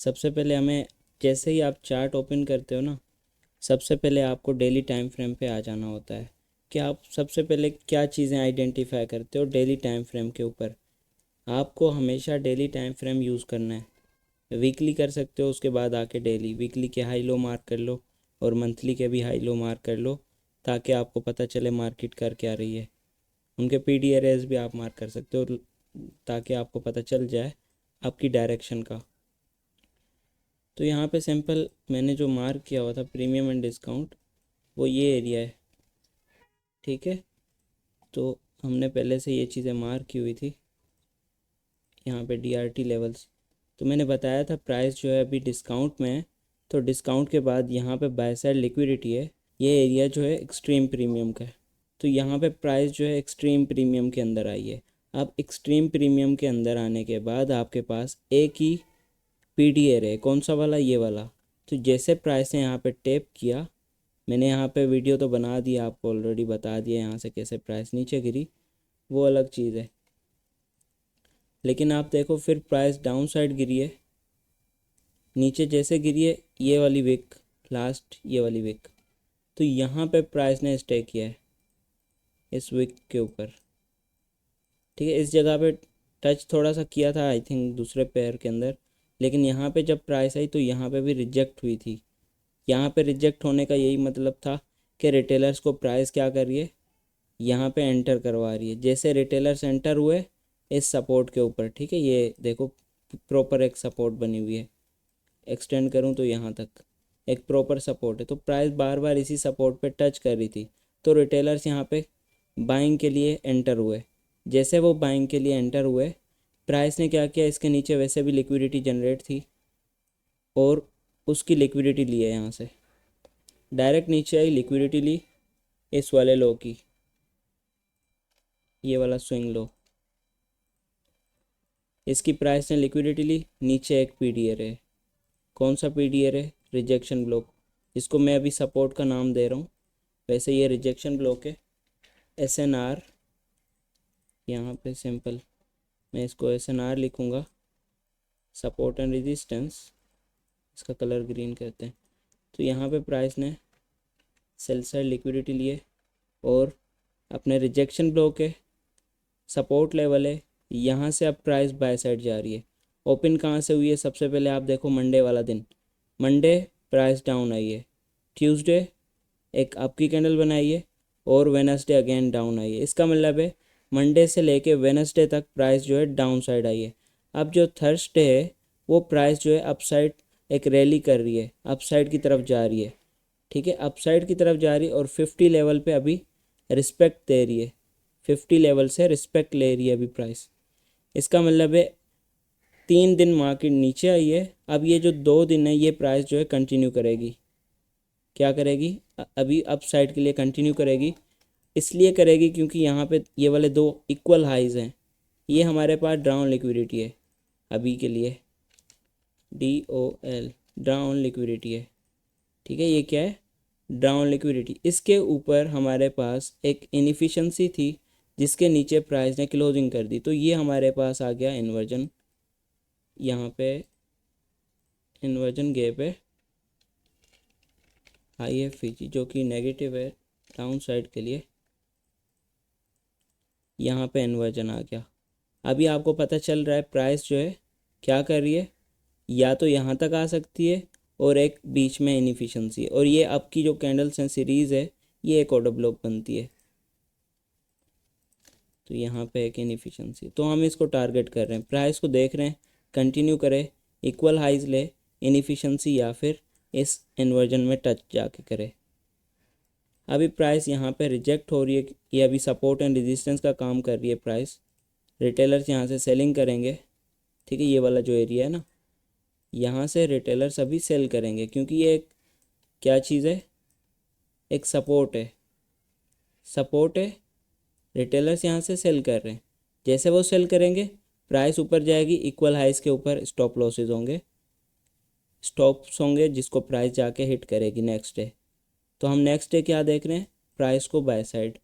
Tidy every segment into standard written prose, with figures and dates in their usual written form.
सबसे पहले हमें, जैसे ही आप चार्ट ओपन करते हो ना, सबसे पहले आपको डेली टाइम फ्रेम पे आ जाना होता है कि आप सबसे पहले क्या चीज़ें आइडेंटिफाई करते हो डेली टाइम फ्रेम के ऊपर। आपको हमेशा डेली टाइम फ्रेम यूज़ करना है। वीकली कर सकते हो, उसके बाद आके डेली, वीकली के हाई लो मार्क कर लो और मंथली के भी हाई लो मार्क कर लो, ताकि आपको पता चले मार्केट कर क्या रही है। उनके पीडी एरेज भी आप मार्क कर सकते हो, ताकि आपको पता चल जाए आपकी डायरेक्शन का। तो यहाँ पे सिंपल मैंने जो मार्क किया हुआ था प्रीमियम एंड डिस्काउंट, वो ये एरिया है, ठीक है। तो हमने पहले से ये चीज़ें मार्क की हुई थी यहाँ पे, डीआरटी लेवल्स। तो मैंने बताया था प्राइस जो है अभी डिस्काउंट में है, तो डिस्काउंट के बाद यहाँ पे बाय साइड लिक्विडिटी है, ये एरिया जो है एक्सट्रीम प्रीमियम का है। तो यहाँ पे प्राइस जो है एक्सट्रीम प्रीमियम के अंदर आई है। अब एक्सट्रीम प्रीमियम के अंदर आने के बाद आपके पास एक ही पीडीआर है, कौन सा वाला, ये वाला। तो जैसे प्राइस ने यहाँ पे टैप किया, मैंने यहाँ पे वीडियो तो बना दिया, आपको ऑलरेडी बता दिया यहाँ से कैसे प्राइस नीचे गिरी, वो अलग चीज़ है। लेकिन आप देखो फिर प्राइस डाउन साइड गिरी है, नीचे जैसे गिरी है ये वाली विक, लास्ट ये वाली विक, तो यहाँ पे प्राइस ने स्टे किया है इस विक के ऊपर, ठीक है। इस जगह पे टच थोड़ा सा किया था आई थिंक दूसरे पेयर के अंदर, लेकिन यहाँ पे जब प्राइस आई तो यहाँ पे भी रिजेक्ट हुई थी। यहाँ पे रिजेक्ट होने का यही मतलब था कि रिटेलर्स को प्राइस क्या कर रही है, यहाँ पे एंटर करवा रही है। जैसे रिटेलर्स एंटर हुए इस सपोर्ट के ऊपर, ठीक है, ये देखो प्रॉपर एक सपोर्ट बनी हुई है, एक्सटेंड करूँ तो यहाँ तक एक प्रॉपर सपोर्ट है। तो प्राइस बार बार इसी सपोर्ट पे टच कर रही थी, तो रिटेलर्स यहाँ पे बाइंग के लिए एंटर हुए। जैसे वो बाइंग के लिए एंटर हुए, प्राइस ने क्या किया, इसके नीचे वैसे भी लिक्विडिटी जनरेट थी और उसकी लिक्विडिटी ली है, यहाँ से डायरेक्ट नीचे आई, लिक्विडिटी ली इस वाले लो की, ये वाला स्विंग लो, इसकी प्राइस ने लिक्विडिटी ली। नीचे एक पीडीआर है, कौन सा पीडीआर है, रिजेक्शन ब्लॉक, इसको मैं अभी सपोर्ट का नाम दे रहा हूँ, वैसे ये रिजेक्शन ब्लॉक है। एसएनआर, यहाँ पे सिंपल मैं इसको एसएनआर लिखूँगा, सपोर्ट एंड रेजिस्टेंस, इसका कलर ग्रीन कहते हैं। तो यहाँ पे प्राइस ने सेल साइड लिक्विडिटी लिए और अपने रिजेक्शन ब्लॉक है, सपोर्ट लेवल है, यहाँ से अब प्राइस बाय साइड जा रही है। ओपन कहाँ से हुई है, सबसे पहले आप देखो मंडे वाला दिन, मंडे प्राइस डाउन आई है, ट्यूसडे एक अप की कैंडल बनाई है और वेनसडे अगेन डाउन आई है। इसका मतलब है मंडे से लेके वेनसडे तक प्राइस जो है डाउन साइड आई है। अब जो थर्सडे है वो प्राइस जो है अपसाइड एक रैली कर रही है, अपसाइड की तरफ जा रही है, ठीक है, अपसाइड की तरफ जा रही है और 50 लेवल पे अभी रिस्पेक्ट दे रही है, 50 लेवल से रिस्पेक्ट ले रही है अभी प्राइस। इसका मतलब है 3 दिन मार्केट नीचे आई है, अब ये जो 2 दिन है ये प्राइस जो है कंटिन्यू करेगी, क्या करेगी, अभी अप साइड के लिए कंटिन्यू करेगी। इसलिए करेगी क्योंकि यहाँ पे ये वाले दो इक्वल हाइज हैं, ये हमारे पास डाउन लिक्विडिटी है अभी के लिए, DOL डाउन लिक्विडिटी है, ठीक है। ये क्या है, डाउन लिक्विडिटी। इसके ऊपर हमारे पास एक इनएफिशिएंसी थी जिसके नीचे प्राइस ने क्लोजिंग कर दी, तो ये हमारे पास आ गया इन्वर्जन, यहाँ पे इन्वर्जन गैप है IFVG जो कि नेगेटिव है डाउन साइड के लिए, यहाँ पे इन्वर्जन आ गया। अभी आपको पता चल रहा है प्राइस जो है क्या कर रही है, या तो यहाँ तक आ सकती है और एक बीच में इनएफिशिएंसी है, और ये अब की जो कैंडल्स हैं सीरीज़ है, ये एक ऑर्डर ब्लॉक बनती है, तो यहाँ पे एक इनएफिशिएंसी, तो हम इसको टारगेट कर रहे हैं, प्राइस को देख रहे हैं कंटिन्यू करे, इक्वल हाइज ले, इनएफिशिएंसी या फिर इस इन्वर्जन में टच जाके करे। अभी प्राइस यहाँ पे रिजेक्ट हो रही है, ये अभी सपोर्ट एंड रेजिस्टेंस का काम कर रही है प्राइस, रिटेलर्स यहाँ से सेलिंग करेंगे, ठीक है, ये वाला जो एरिया है ना, यहाँ से रिटेलर्स अभी सेल करेंगे क्योंकि ये एक क्या चीज़ है, एक सपोर्ट है, सपोर्ट है, रिटेलर्स यहाँ से सेल कर रहे हैं। जैसे वो सेल करेंगे प्राइस ऊपर जाएगी, इक्वल हाइस के ऊपर स्टॉप लॉसेज होंगे, स्टॉप्स होंगे जिसको प्राइस जाके हिट करेगी नेक्स्ट डे। तो हम नेक्स्ट डे क्या देख रहे हैं, प्राइस को बाय साइड,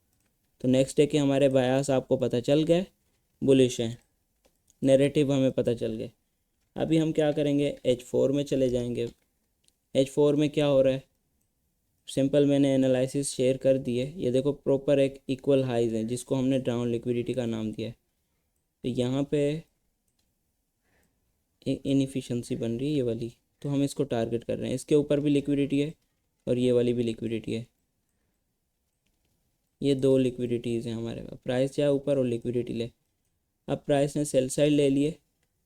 तो नेक्स्ट डे के हमारे बायास आपको पता चल गए, बुलिश हैं, नैरेटिव हमें पता चल गए। अभी हम क्या करेंगे, H4 में चले जाएंगे। H4 में क्या हो रहा है, सिंपल मैंने एनालिसिस शेयर कर दिए। ये देखो प्रॉपर एक इक्वल हाइज है जिसको हमने ड्राउन लिक्विडिटी का नाम दिया है। तो यहाँ पे इनएफिशिएंसी बन रही है ये वाली, तो हम इसको टारगेट कर रहे हैं। इसके ऊपर भी लिक्विडिटी है और ये वाली भी लिक्विडिटी है। ये दो लिक्विडिटीज़ हैं हमारे पास, प्राइस जाए ऊपर और लिक्विडिटी ले। अब प्राइस ने सेल साइड ले लिए,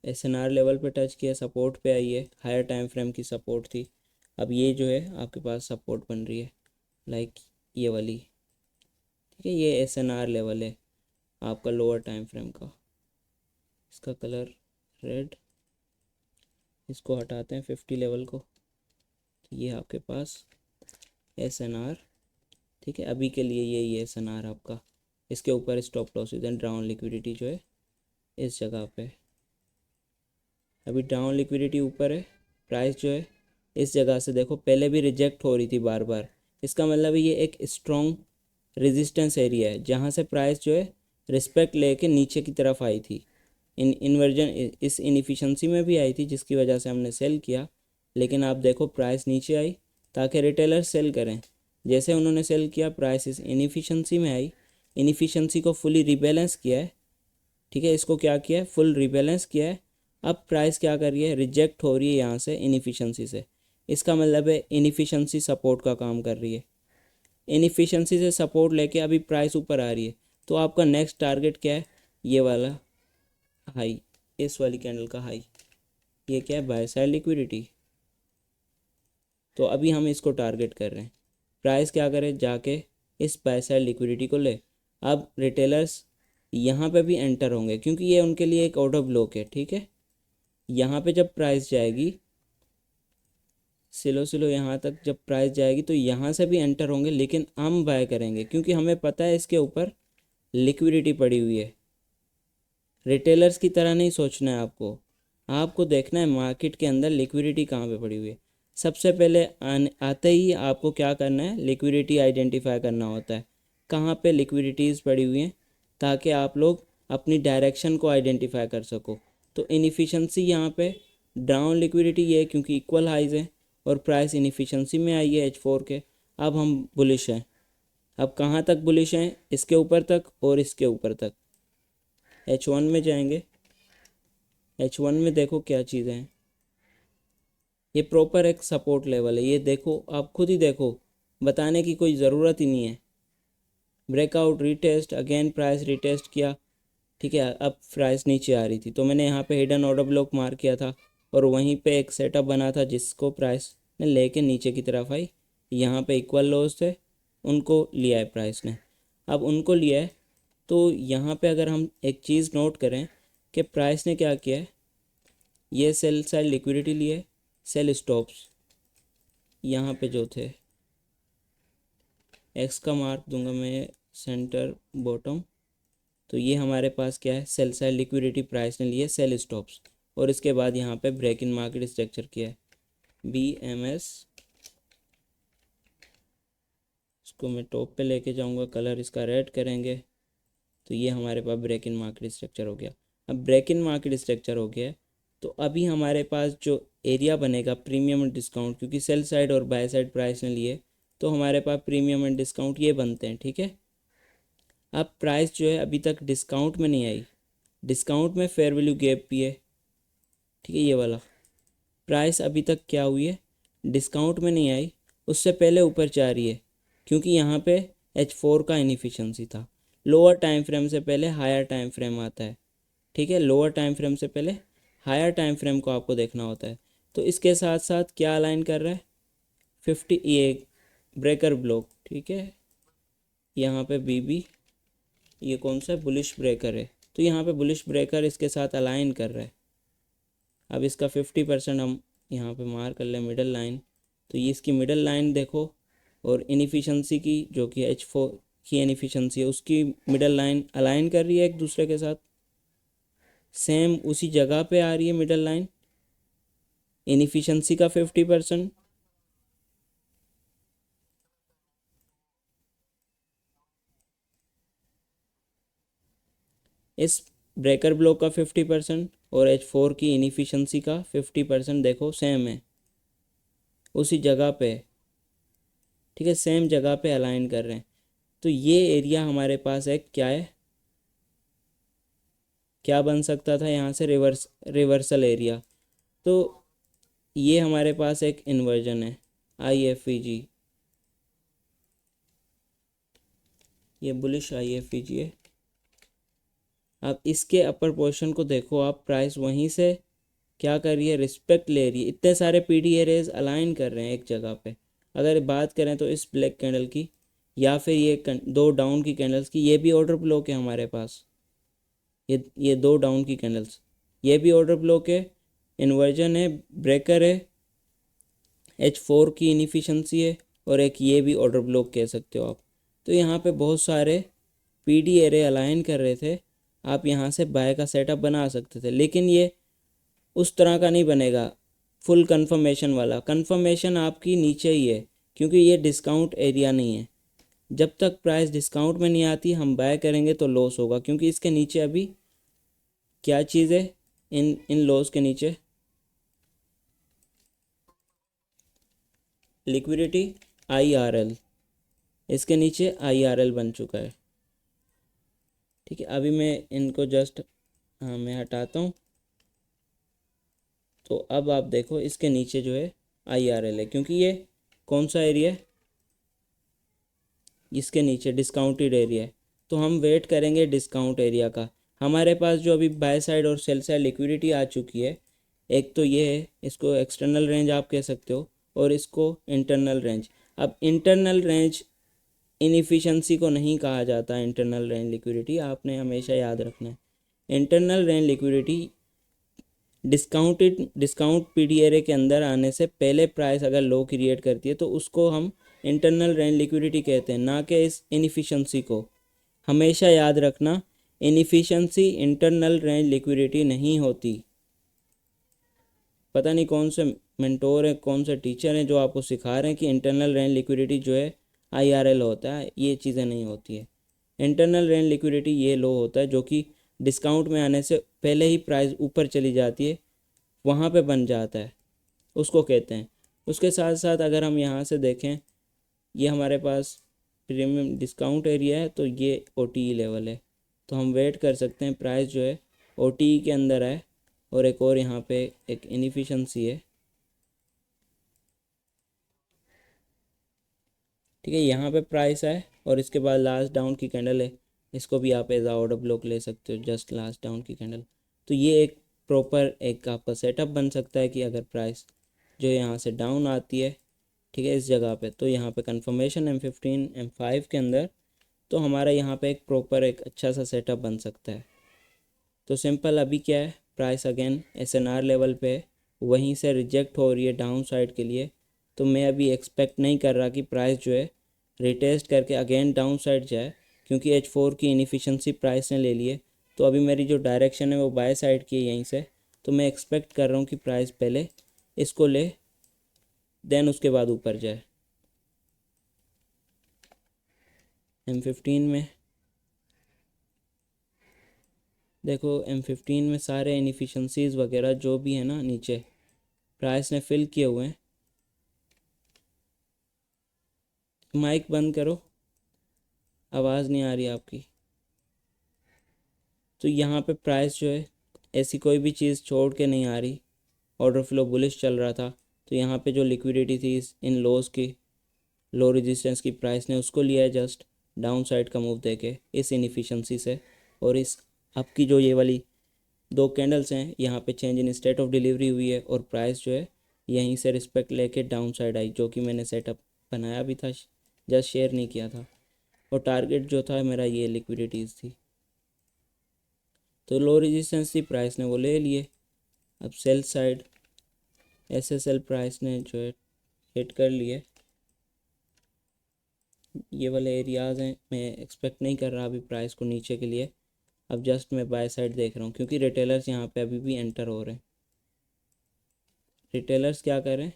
एसएनआर लेवल पे टच किया, सपोर्ट पे आई है, हायर टाइम फ्रेम की सपोर्ट थी। अब ये जो है आपके पास सपोर्ट बन रही है, लाइक ये वाली, ठीक है। ये एसएनआर लेवल है आपका लोअर टाइम फ्रेम का। इसका कलर रेड, इसको हटाते हैं 50 लेवल को। ये आपके पास एसएनआर, ठीक है। अभी के लिए यही है एसएनआर आपका। इसके ऊपर stop losses and down liquidity जो है इस जगह पे। अभी डाउन लिक्विडिटी ऊपर है, प्राइस जो है इस जगह से देखो पहले भी रिजेक्ट हो रही थी बार बार। इसका मतलब ये एक स्ट्रॉन्ग रेजिस्टेंस एरिया है जहाँ से प्राइस जो है रिस्पेक्ट लेके नीचे की तरफ आई थी। इन्वर्जन इस इनएफिशिएंसी में भी आई थी जिसकी वजह से हमने सेल किया। लेकिन आप देखो प्राइस नीचे आई ताकि रिटेलर सेल करें। जैसे उन्होंने सेल किया, प्राइस इस इनएफिशिएंसी में आई, इनएफिशिएंसी को फुली रिबैलेंस किया है, ठीक है। इसको क्या किया है, फुल रिबैलेंस किया है। अब प्राइस क्या कर रही है, रिजेक्ट हो रही है यहाँ से इनएफिशिएंसी से। इसका मतलब है इनएफिशिएंसी सपोर्ट का काम कर रही है। इनएफिशिएंसी से सपोर्ट लेके अभी प्राइस ऊपर आ रही है। तो आपका नेक्स्ट टारगेट क्या है, ये वाला हाई, इस वाली कैंडल का हाई। ये क्या है, बाय साइड लिक्विडिटी। तो अभी हम इसको टारगेट कर रहे हैं। प्राइस क्या करे, जाके इस बाय साइड लिक्विडिटी को ले। अब रिटेलर्स यहाँ पे भी एंटर होंगे क्योंकि ये उनके लिए एक ऑर्डर ब्लॉक है, ठीक है। यहाँ पे जब प्राइस जाएगी स्लो यहाँ तक, जब प्राइस जाएगी तो यहाँ से भी एंटर होंगे, लेकिन हम बाय करेंगे क्योंकि हमें पता है इसके ऊपर लिक्विडिटी पड़ी हुई है। रिटेलर्स की तरह नहीं सोचना है आपको, आपको देखना है मार्केट के अंदर लिक्विडिटी कहाँ पे पड़ी हुई है। सबसे पहले आते ही आपको क्या करना है, लिक्विडिटी आइडेंटिफाई करना होता है, कहाँ पे लिक्विडिटीज़ पड़ी हुई हैं, ताकि आप लोग अपनी डायरेक्शन को आइडेंटिफाई कर सको। तो इनएफिशिएंसी यहाँ पे डाउन लिक्विडिटी ये है क्योंकि इक्वल हाइज है और प्राइस इनएफिशिएंसी में आई है H4 के। अब हम बुलिश हैं। अब कहाँ तक बुलिश हैं, इसके ऊपर तक और इसके ऊपर तक। H1 में जाएंगे, H1 में देखो क्या चीज़ें हैं। ये प्रॉपर एक सपोर्ट लेवल है, ये देखो आप खुद ही देखो, बताने की कोई ज़रूरत ही नहीं है। Breakout, retest, again price retest किया, ठीक है। अब प्राइस नीचे आ रही थी तो मैंने यहाँ पे हिडन ऑर्डर ब्लॉक मार किया था और वहीं पे एक सेटअप बना था जिसको प्राइस ने लेके नीचे की तरफ आई। यहाँ पे इक्वल लॉस थे, उनको लिया है प्राइस ने। अब उनको लिया है तो यहाँ पे अगर हम एक चीज़ नोट करें कि प्राइस ने क्या किया है, ये सेल साइड लिक्विडिटी लिए, सेल स्टॉप्स यहाँ पे जो थे, एक्स का मार्क दूंगा मैं सेंटर बॉटम। तो ये हमारे पास क्या है, सेल साइड लिक्विडिटी प्राइस ने लिए, सेल स्टॉप्स, और इसके बाद यहाँ पे ब्रेक इन मार्केट स्ट्रक्चर किया है BMS। इसको मैं टॉप पे लेके जाऊँगा, कलर इसका रेड करेंगे तो ये हमारे पास ब्रेक इन मार्केट स्ट्रक्चर हो गया। अब ब्रेक इन मार्केट स्ट्रक्चर हो गया तो अभी हमारे पास जो एरिया बनेगा प्रीमियम एंड डिस्काउंट, क्योंकि सेल साइड और बाय साइड प्राइस ने लिए तो हमारे पास प्रीमियम एंड डिस्काउंट ये बनते हैं, ठीक है। अब प्राइस जो है अभी तक डिस्काउंट में नहीं आई, डिस्काउंट में फेयर वैल्यू गैप भी है, ठीक है। ये वाला प्राइस अभी तक क्या हुई है, डिस्काउंट में नहीं आई, उससे पहले ऊपर जा रही है क्योंकि यहाँ पे H4 का इनएफिशिएंसी था। लोअर टाइम फ्रेम से पहले हायर टाइम फ्रेम आता है, ठीक है। लोअर टाइम फ्रेम से पहले हायर टाइम फ्रेम को आपको देखना होता है। तो इसके साथ साथ क्या अलाइन कर रहा है, 50, ये ब्रेकर ब्लॉक, ठीक है। यहाँ पे BB, ये कौन सा बुलिश ब्रेकर है, तो यहाँ पे बुलिश ब्रेकर इसके साथ अलाइन कर रहा है। अब इसका 50% हम यहाँ पे मार कर लें मिडल लाइन, तो ये इसकी मिडल लाइन देखो, और इनएफिशिएंसी की जो कि H4 की इनएफिशिएंसी है उसकी मिडल लाइन अलाइन कर रही है एक दूसरे के साथ, सेम उसी जगह पे आ रही है मिडल लाइन। इनएफिशिएंसी का 50%, इस ब्रेकर ब्लॉक का 50%, और H4 की इनएफिशिएंसी का 50% देखो सेम है, उसी जगह पे, ठीक है, सेम जगह पे अलाइन कर रहे हैं। तो ये एरिया हमारे पास एक क्या है, क्या बन सकता था यहाँ से, रिवर्सल एरिया। तो ये हमारे पास एक इन्वर्जन है IFVG, ये बुलिश IFVG है। अब इसके अपर पोर्शन को देखो आप, प्राइस वहीं से क्या कर रही है, रिस्पेक्ट ले रही है, इतने सारे PD एरेज अलाइन कर रहे हैं एक जगह पे। अगर बात करें तो इस ब्लैक कैंडल की या फिर ये दो डाउन की कैंडल्स की, ये भी ऑर्डर ब्लॉक है हमारे पास, ये दो डाउन की कैंडल्स, ये भी ऑर्डर ब्लॉक है, इन्वर्जन है, ब्रेकर है, H4 की इनएफिशिएंसी है, और एक ये भी ऑर्डर ब्लॉक कह सकते हो आप। तो यहाँ पे बहुत सारे PD एरे अलाइन कर रहे थे, आप यहाँ से बाय का सेटअप बना सकते थे, लेकिन ये उस तरह का नहीं बनेगा फुल कंफर्मेशन वाला। कंफर्मेशन आपकी नीचे ही है, क्योंकि ये डिस्काउंट एरिया नहीं है। जब तक प्राइस डिस्काउंट में नहीं आती हम बाय करेंगे तो लॉस होगा, क्योंकि इसके नीचे अभी क्या चीज़ है, इन इन लॉस के नीचे लिक्विडिटी IRL, इसके नीचे IRL बन चुका है, ठीक है। अभी मैं इनको जस्ट, हाँ मैं हटाता हूँ, तो अब आप देखो इसके नीचे जो है IRL है, क्योंकि ये कौन सा एरिया है, इसके नीचे डिस्काउंटेड एरिया है। तो हम वेट करेंगे डिस्काउंट एरिया का। हमारे पास जो अभी बाय साइड और सेल साइड लिक्विडिटी आ चुकी है, एक तो ये है, इसको एक्सटर्नल रेंज आप कह सकते हो, और इसको इंटरनल रेंज। अब इंटरनल रेंज इनएफिशिएंसी को नहीं कहा जाता, इंटरनल रेंज लिक्विडिटी आपने हमेशा याद रखना है। Internal range liquidity discount PD array के अंदर आने से पहले प्राइस अगर लो क्रिएट करती है तो उसको हम इंटरनल रेंज लिक्विडिटी कहते हैं, ना कि इस इनएफिशिएंसी को। हमेशा याद रखना, इनएफिशिएंसी इंटरनल रेंज लिक्विडिटी नहीं होती। पता नहीं कौन से मेंटोर है, कौन से टीचर हैं जो आपको सिखा रहे हैं कि इंटरनल रेंज लिक्विडिटी जो है IRL होता है, ये चीज़ें नहीं होती है। इंटरनल रेंज लिक्विडिटी ये लो होता है जो कि डिस्काउंट में आने से पहले ही प्राइस ऊपर चली जाती है, वहाँ पे बन जाता है, उसको कहते हैं। उसके साथ साथ अगर हम यहाँ से देखें, ये हमारे पास प्रीमियम डिस्काउंट एरिया है, तो ये OTE लेवल है, तो हम वेट कर सकते हैं प्राइस जो है OTE के अंदर आए। और एक और यहाँ पे एक इनएफिशिएंसी है, ठीक है, यहाँ पे प्राइस है और इसके बाद लास्ट डाउन की कैंडल है, इसको भी आप एज ऑर्डर ब्लॉक ले सकते हो, जस्ट लास्ट डाउन की कैंडल। तो ये एक प्रॉपर एक आपका सेटअप बन सकता है कि अगर प्राइस जो यहाँ से डाउन आती है, ठीक है, इस जगह पे, तो यहाँ पे कंफर्मेशन M15 M5 के अंदर, तो हमारा यहाँ पे एक प्रॉपर एक अच्छा सा सेटअप बन सकता है। तो सिंपल अभी क्या है, प्राइस अगेन SNR लेवल पे वहीं से रिजेक्ट हो रही है डाउन साइड के लिए। तो मैं अभी एक्सपेक्ट नहीं कर रहा कि प्राइस जो है रिटेस्ट करके अगेन डाउन साइड जाए, क्योंकि H4 की इनएफिशिएंसी प्राइस ने ले ली है। तो अभी मेरी जो डायरेक्शन है वो बाय साइड की है यहीं से, तो मैं एक्सपेक्ट कर रहा हूँ कि प्राइस पहले इसको ले, देन उसके बाद ऊपर जाए। M15 में देखो, M15 में सारे इनएफिशिएंसीज वगैरह जो भी है ना नीचे प्राइस ने फिल किए हुए हैं। माइक बंद करो, आवाज़ नहीं आ रही आपकी। तो यहाँ पे प्राइस जो है ऐसी कोई भी चीज़ छोड़ के नहीं आ रही, ऑर्डर फ्लो बुलिश चल रहा था। तो यहाँ पे जो लिक्विडिटी थी इन लोज की, लो रेजिस्टेंस की, प्राइस ने उसको लिया है जस्ट डाउन साइड का मूव देके इस इनएफिशिएंसी से। और इस आपकी जो ये वाली दो कैंडल्स हैं, यहाँ पे change in state of delivery हुई है और प्राइस जो है यहीं से रिस्पेक्ट लेके डाउन साइड आई, जो कि मैंने सेटअप बनाया भी था, जस्ट शेयर नहीं किया था। और टारगेट जो था मेरा ये लिक्विडिटीज़ थी। तो लो रेजिस्टेंस थी, प्राइस ने वो ले लिए। अब सेल साइड SSL प्राइस ने जो है हिट कर लिए, ये वाले एरियाज़ हैं, मैं एक्सपेक्ट नहीं कर रहा अभी प्राइस को नीचे के लिए। अब जस्ट मैं बाय साइड देख रहा हूँ, क्योंकि रिटेलर्स यहाँ पे अभी भी एंटर हो रहे हैं। रिटेलर्स क्या कर रहे हैं,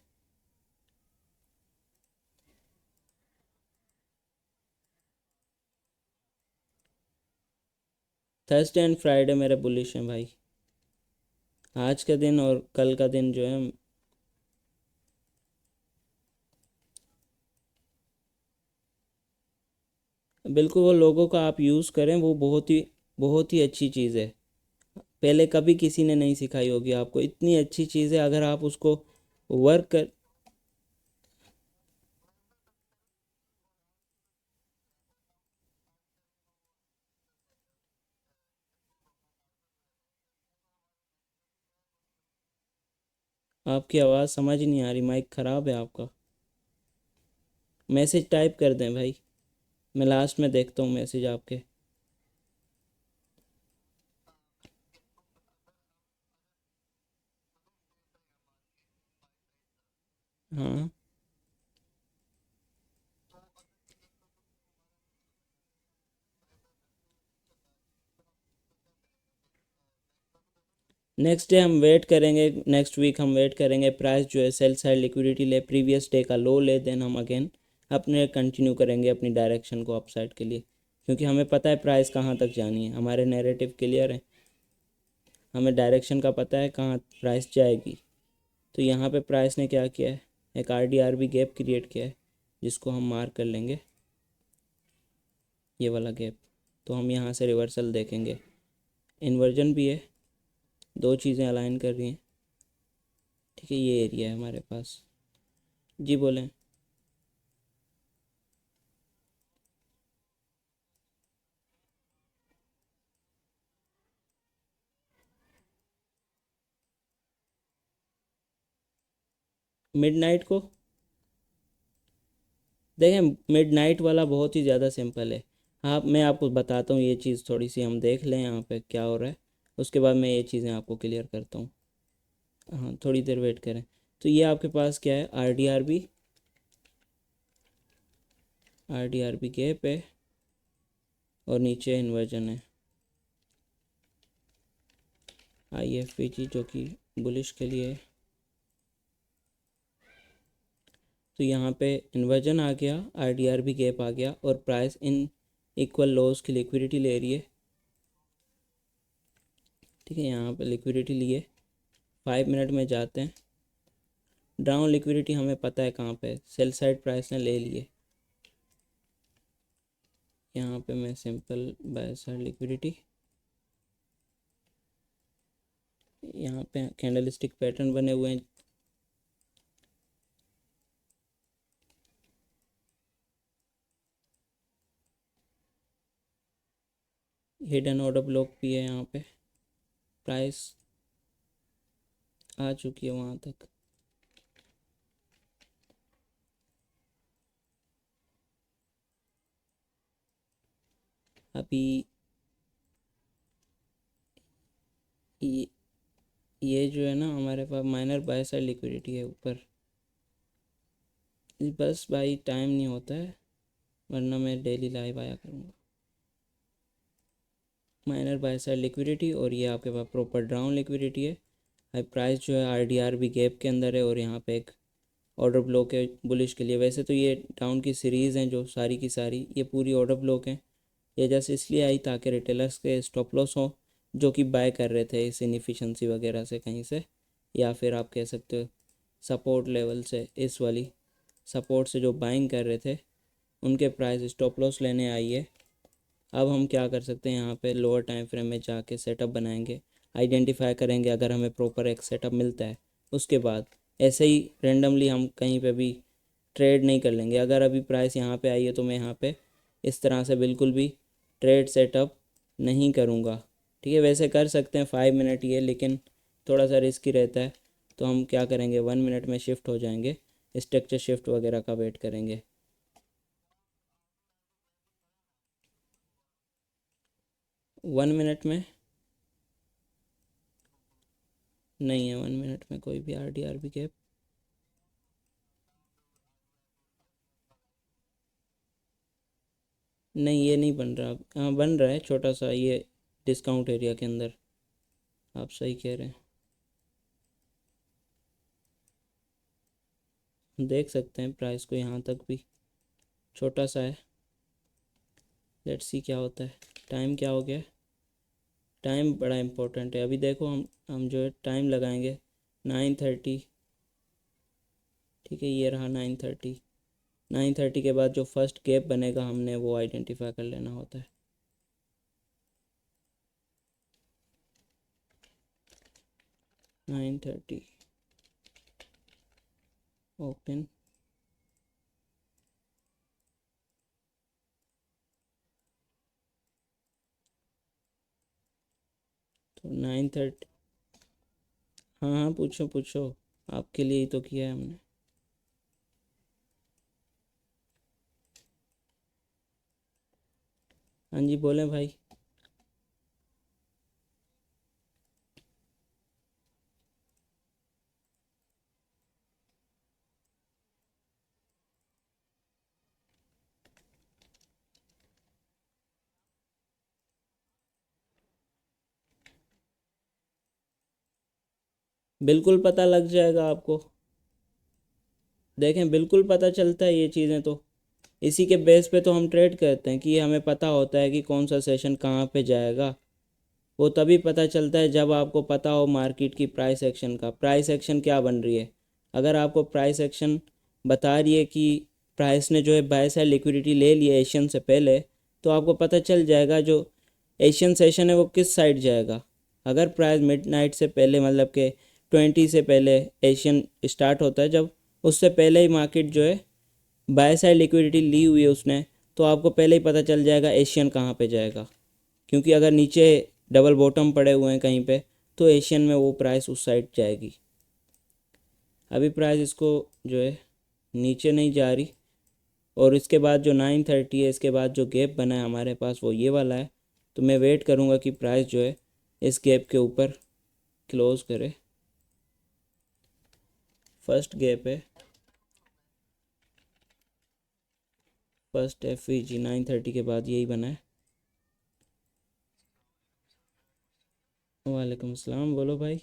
थर्सडे एंड फ्राइडे मेरे बुलिश हैं भाई, आज का दिन और कल का दिन जो है, बिल्कुल वो लोगों का आप यूज़ करें, वो बहुत ही अच्छी चीज़ है। पहले कभी किसी ने नहीं सिखाई होगी आपको, इतनी अच्छी चीज़ है अगर आप उसको वर्क कर। आपकी आवाज़ समझ नहीं आ रही, माइक ख़राब है आपका। मैसेज टाइप कर दें भाई, मैं लास्ट में देखता हूँ मैसेज आपके। हाँ, नेक्स्ट डे हम वेट करेंगे, नेक्स्ट वीक हम वेट करेंगे, प्राइस जो है सेल साइड लिक्विडिटी ले, प्रीवियस डे का लो ले, देन हम अगेन अपने कंटिन्यू करेंगे अपनी डायरेक्शन को अपसाइड के लिए, क्योंकि हमें पता है प्राइस कहाँ तक जानी है, हमारे नैरेटिव क्लियर है, हमें डायरेक्शन का पता है कहाँ प्राइस जाएगी। तो यहाँ पे प्राइस ने क्या किया है, एक R D R B gap create किया है, जिसको हम मार्क कर लेंगे, ये वाला गैप। तो हम यहाँ से रिवर्सल देखेंगे, इन्वर्जन भी है, दो चीज़ें अलाइन कर रही हैं। ठीक है, ये एरिया है हमारे पास। जी बोलें। मिडनाइट को देखें, मिडनाइट वाला बहुत ही ज़्यादा सिंपल है। आप मैं आपको बताता हूँ, ये चीज़ थोड़ी सी हम देख लें यहाँ पे क्या हो रहा है, उसके बाद मैं ये चीज़ें आपको क्लियर करता हूँ। हाँ, थोड़ी देर वेट करें। तो ये आपके पास क्या है, R D R B gap है और नीचे इन्वर्जन है, आई एफ पी जी जो कि बुलिश के लिए है। तो यहाँ पे इन्वर्जन आ गया, R D R B gap आ गया और प्राइस इन इक्वल लॉस की लिक्विडिटी ले रही है। ठीक है, यहाँ पे लिक्विडिटी लिए, 5 मिनट में जाते हैं। डाउन लिक्विडिटी हमें पता है कहाँ पे, सेल साइड प्राइस ने ले लिए। यहाँ पे मैं सिंपल बाय साइड लिक्विडिटी, यहाँ पे कैंडल स्टिक पैटर्न बने हुए हैं। हिडन ऑर्डर ब्लॉक भी है, यहाँ पे प्राइस आ चुकी है वहाँ तक। अभी ये ये जो है ना, हमारे पास माइनर बाय साइड लिक्विडिटी है ऊपर। बस भाई टाइम नहीं होता है, वरना मैं डेली लाइव आया करूँगा। माइनर बाय साइड लिक्विडिटी और ये आपके पास प्रॉपर डाउन लिक्विडिटी है। भाई प्राइस जो है R D R B gap के अंदर है और यहाँ पे एक ऑर्डर ब्लॉक है बुलिश के लिए। वैसे तो ये डाउन की सीरीज़ हैं जो सारी की सारी, ये पूरी ऑर्डर ब्लॉक हैं। ये जैसे इसलिए आई ताकि रिटेलर्स के स्टॉप लॉस हो, जो कि बाय कर रहे थे इस इनफिशेंसी वगैरह से कहीं से, या फिर आप कह सकते हो सपोर्ट लेवल से, इस वाली सपोर्ट से जो बाइंग कर रहे थे, उनके प्राइस स्टॉप लॉस लेने आई है। अब हम क्या कर सकते हैं, यहाँ पे लोअर टाइम फ्रेम में जाके सेटअप बनाएंगे, आइडेंटिफाई करेंगे अगर हमें प्रॉपर एक सेटअप मिलता है, उसके बाद ऐसे ही रेंडमली हम कहीं पे भी ट्रेड नहीं कर लेंगे। अगर अभी प्राइस यहाँ पे आई है तो मैं यहाँ पे इस तरह से बिल्कुल भी ट्रेड सेटअप नहीं करूँगा। ठीक है, वैसे कर सकते हैं 5 मिनट ये, लेकिन थोड़ा सा रिस्की रहता है। तो हम क्या करेंगे, 1 मिनट में शिफ्ट हो जाएंगे, स्ट्रक्चर शिफ्ट वगैरह का वेट करेंगे। 1 मिनट में नहीं है, 1 मिनट में कोई भी R D R B gap नहीं, ये नहीं बन रहा। हाँ बन रहा है छोटा सा, ये डिस्काउंट एरिया के अंदर, आप सही कह रहे हैं। देख सकते हैं प्राइस को, यहाँ तक भी छोटा सा है। लेट्स सी क्या होता है। टाइम क्या हो गया है, टाइम बड़ा इम्पोर्टेंट है। अभी देखो हम जो है टाइम लगाएंगे 9:30। ठीक है, ये रहा 9:30। 9:30 के बाद जो फर्स्ट गैप बनेगा हमने वो आइडेंटिफाई कर लेना होता है। 9:30 ओपन। तो 9:30। हाँ हाँ, पूछो पूछो, आपके लिए ही तो किया है हमने। हाँ जी, बोलें भाई। बिल्कुल पता लग जाएगा आपको। देखें, बिल्कुल पता चलता है ये चीज़ें तो। इसी के बेस पे तो हम ट्रेड करते हैं कि हमें पता होता है कि कौन सा सेशन कहाँ पे जाएगा। वो तभी पता चलता है जब आपको पता हो मार्केट की प्राइस एक्शन का, प्राइस एक्शन क्या बन रही है। अगर आपको प्राइस एक्शन बता रही है कि प्राइस ने जो है बाय साइड लिक्विडिटी ले लिया एशियन से पहले, तो आपको पता चल जाएगा जो एशियन सेशन है वो किस साइड जाएगा। अगर प्राइस मिडनाइट से पहले, मतलब कि 20 से पहले एशियन स्टार्ट होता है, जब उससे पहले ही मार्केट जो है बाय साइड लिक्विडिटी ली हुई है उसने, तो आपको पहले ही पता चल जाएगा एशियन कहाँ पे जाएगा। क्योंकि अगर नीचे डबल बॉटम पड़े हुए हैं कहीं पे, तो एशियन में वो प्राइस उस साइड जाएगी। अभी प्राइस इसको जो है नीचे नहीं जा रही, और इसके बाद जो 9:30 है, इसके बाद जो गैप बना है हमारे पास वो ये वाला है। तो मैं वेट करूँगा कि प्राइस जो है इस गैप के ऊपर क्लोज करे। फर्स्ट गैप है, फर्स्ट FVG 9:30 के बाद यही बना है। वालेकुम अस्सलाम, बोलो भाई।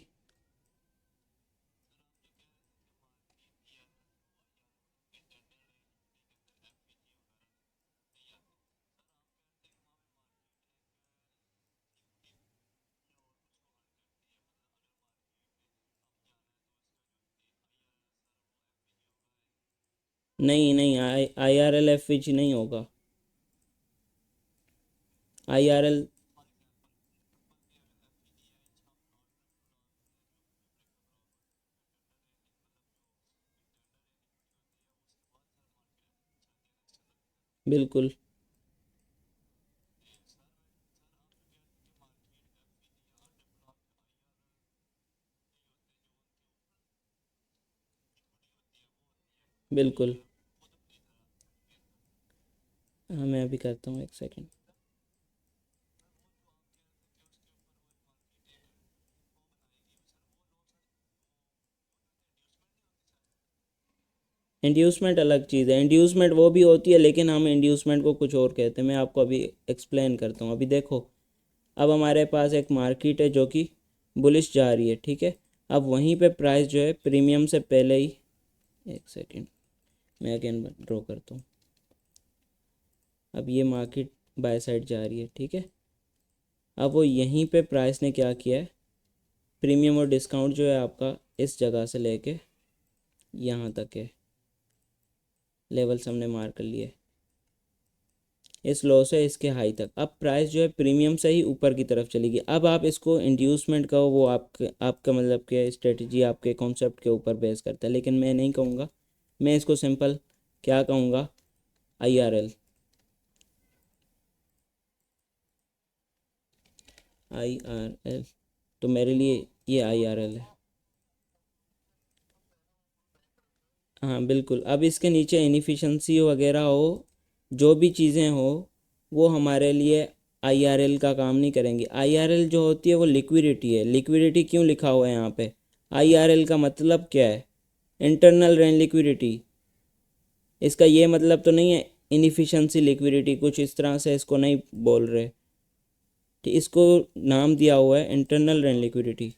नहीं नहीं, IRL FVG नहीं होगा। IRL बिल्कुल बिल्कुल। हाँ, मैं अभी करता हूँ, एक सेकंड। इंड्यूसमेंट अलग चीज़ है, इंड्यूसमेंट वो भी होती है, लेकिन हम इंड्यूसमेंट को कुछ और कहते हैं। मैं आपको अभी एक्सप्लेन करता हूँ। अभी देखो, अब हमारे पास एक मार्केट है जो कि बुलिश जा रही है, ठीक है। अब वहीं पे प्राइस जो है प्रीमियम से पहले ही, एक सेकंड, मैं अगेन ड्रॉ करता हूँ। अब ये मार्केट बाय साइड जा रही है, ठीक है। अब वो यहीं पे प्राइस ने क्या किया है, प्रीमियम और डिस्काउंट जो है आपका इस जगह से लेके यहाँ तक है, लेवल्स हमने मार्क कर लिए इस लो से इसके हाई तक। अब प्राइस जो है प्रीमियम से ही ऊपर की तरफ चलेगी। अब आप इसको इंड्यूसमेंट कहो, वो आपका मतलब कि स्ट्रेटजी आपके कॉन्सेप्ट के ऊपर बेस करता है, लेकिन मैं नहीं कहूँगा। मैं इसको सिंपल क्या कहूँगा, IRL। IRL, तो मेरे लिए ये IRL है। हाँ बिल्कुल। अब इसके नीचे इनफिशेंसी वगैरह हो, जो भी चीज़ें हो, वो हमारे लिए IRL का काम नहीं करेंगी। IRL जो होती है वो लिक्विडिटी है। लिक्विडिटी क्यों लिखा हुआ है यहाँ पे, IRL का मतलब क्या है, इंटरनल रेन लिक्विडिटी। इसका ये मतलब तो नहीं है इनफिशेंसी लिक्विडिटी, कुछ इस तरह से इसको नहीं बोल रहे। ठीक, इसको नाम दिया हुआ है इंटरनल रेन लिक्विडिटी।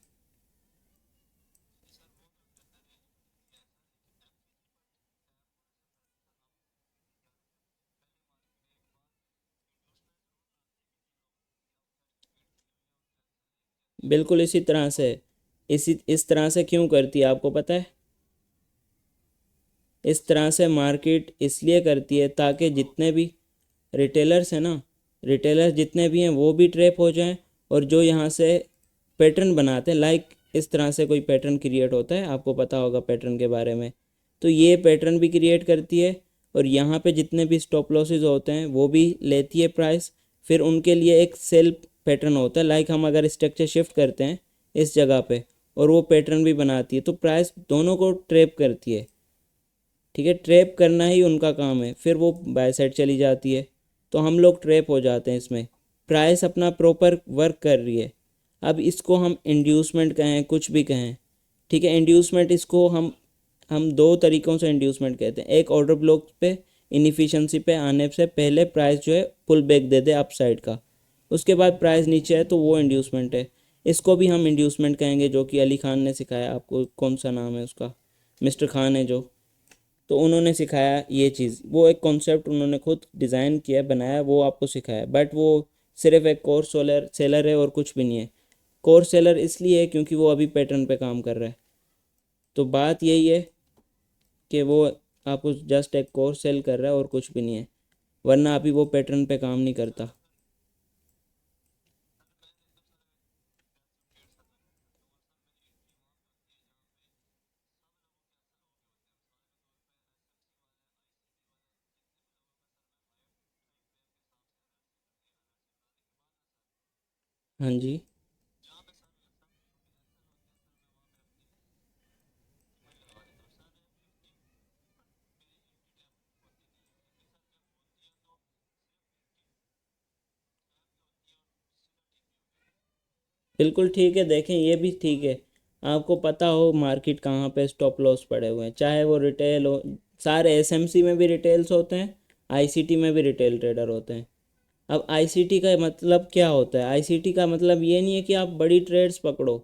बिल्कुल इसी तरह से, इस तरह से क्यों करती है आपको पता है? इस तरह से मार्केट इसलिए करती है ताकि जितने भी रिटेलर्स हैं ना, रिटेलर्स जितने भी हैं वो भी ट्रैप हो जाएं, और जो यहाँ से पैटर्न बनाते हैं, लाइक इस तरह से कोई पैटर्न क्रिएट होता है, आपको पता होगा पैटर्न के बारे में, तो ये पैटर्न भी क्रिएट करती है, और यहाँ पे जितने भी स्टॉप लॉसेस होते हैं वो भी लेती है प्राइस। फिर उनके लिए एक सेल पैटर्न होता है, लाइक हम अगर स्ट्रक्चर शिफ्ट करते हैं इस जगह पे, और वो पैटर्न भी बनाती है, तो प्राइस दोनों को ट्रैप करती है। ठीक है, ट्रैप करना ही उनका काम है, फिर वो बाय साइड चली जाती है, तो हम लोग ट्रैप हो जाते हैं इसमें। प्राइस अपना प्रॉपर वर्क कर रही है। अब इसको हम इंड्यूसमेंट कहें, कुछ भी कहें, ठीक है, इंड्यूसमेंट इसको हम दो तरीक़ों से इंड्यूसमेंट कहते हैं। एक, ऑर्डर ब्लॉक पे इनफिशिएंसी पे आने से पहले प्राइस जो है पुल बैक दे दे अप साइड का, उसके बाद प्राइस नीचे है तो वो इंड्यूसमेंट है। इसको भी हम इंड्यूसमेंट कहेंगे, जो कि अली खान ने सिखाया आपको, कौन सा नाम है उसका, मिस्टर खान है जो, तो उन्होंने सिखाया ये चीज़, वो एक कॉन्सेप्ट उन्होंने खुद डिज़ाइन किया, बनाया, वो आपको सिखाया, बट वो सिर्फ एक कोर्स सेलर सेलर है और कुछ भी नहीं है। कोर्स सेलर इसलिए है क्योंकि वो अभी पैटर्न पे काम कर रहा है। तो बात यही है कि वो आपको जस्ट एक कोर्स सेल कर रहा है और कुछ भी नहीं है, वरना अभी वो पैटर्न पे काम नहीं करता। हाँ जी। बिल्कुल ठीक है, देखें ये भी ठीक है, आपको पता हो मार्केट कहाँ पे स्टॉप लॉस पड़े हुए हैं, चाहे वो रिटेल हो, सारे एसएमसी में भी रिटेल्स होते हैं, आईसीटी में भी रिटेल ट्रेडर होते हैं। अब आईसीटी का मतलब क्या होता है? आईसीटी का मतलब ये नहीं है कि आप बड़ी ट्रेड्स पकड़ो,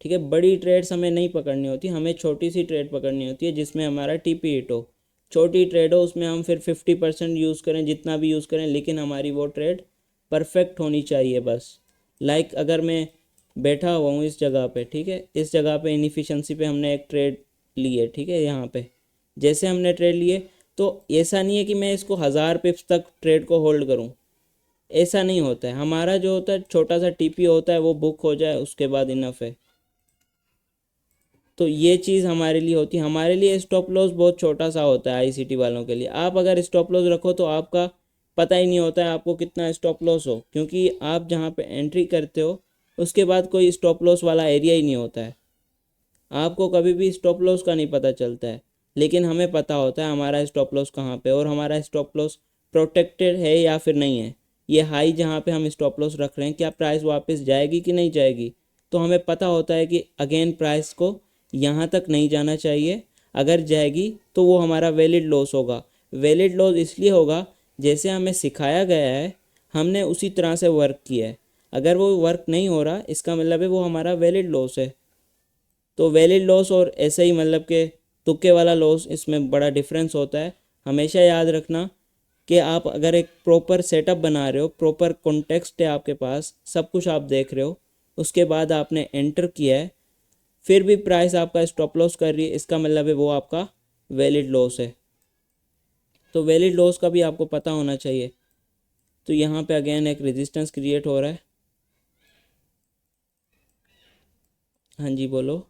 ठीक है, बड़ी ट्रेड्स हमें नहीं पकड़नी होती, हमें छोटी सी ट्रेड पकड़नी होती है जिसमें हमारा टीपी हिट हो। छोटी ट्रेड हो उसमें हम फिर 50% यूज़ करें, जितना भी यूज़ करें, लेकिन हमारी वो ट्रेड परफेक्ट होनी चाहिए बस। लाइक अगर मैं बैठा हुआ हूँ इस जगह पे, ठीक है, इस जगह पे इनफिशिएंसी पे हमने एक ट्रेड ली है, ठीक है, यहाँ पे जैसे हमने ट्रेड लिए, तो ऐसा नहीं है कि मैं इसको 1000 पिप्स तक ट्रेड को होल्ड करूँ, ऐसा नहीं होता है। हमारा जो होता है छोटा सा टीपी होता है, वो बुक हो जाए उसके बाद इनफ है। तो ये चीज़ हमारे लिए होती है, हमारे लिए स्टॉप लॉस बहुत छोटा सा होता है आईसीटी वालों के लिए। आप अगर स्टॉप लॉस रखो तो आपका पता ही नहीं होता है आपको कितना स्टॉप लॉस हो, क्योंकि आप जहाँ पे एंट्री करते हो उसके बाद कोई स्टॉप लॉस वाला एरिया ही नहीं होता है, आपको कभी भी स्टॉप लॉस का नहीं पता चलता है। लेकिन हमें पता होता है हमारा स्टॉप लॉस कहाँ पे, और हमारा स्टॉप लॉस प्रोटेक्टेड है या फिर नहीं है। ये हाई जहाँ पे हम स्टॉप लॉस रख रहे हैं, क्या प्राइस वापस जाएगी कि नहीं जाएगी, तो हमें पता होता है कि अगेन प्राइस को यहाँ तक नहीं जाना चाहिए, अगर जाएगी तो वो हमारा वैलिड लॉस होगा। वैलिड लॉस इसलिए होगा जैसे हमें सिखाया गया है, हमने उसी तरह से वर्क किया है। अगर वो वर्क नहीं हो रहा, इसका मतलब है वो हमारा वैलिड लॉस है। तो वैलिड लॉस और ऐसे ही मतलब कि तुक्के वाला लॉस, इसमें बड़ा डिफरेंस होता है। हमेशा याद रखना कि आप अगर एक प्रॉपर सेटअप बना रहे हो, प्रॉपर कॉन्टेक्स्ट है आपके पास, सब कुछ आप देख रहे हो, उसके बाद आपने एंटर किया है, फिर भी प्राइस आपका स्टॉप लॉस कर रही है, इसका मतलब है वो आपका वैलिड लॉस है। तो वैलिड लॉस का भी आपको पता होना चाहिए। तो यहाँ पे अगेन एक रेजिस्टेंस क्रिएट हो रहा है। हाँ जी बोलो।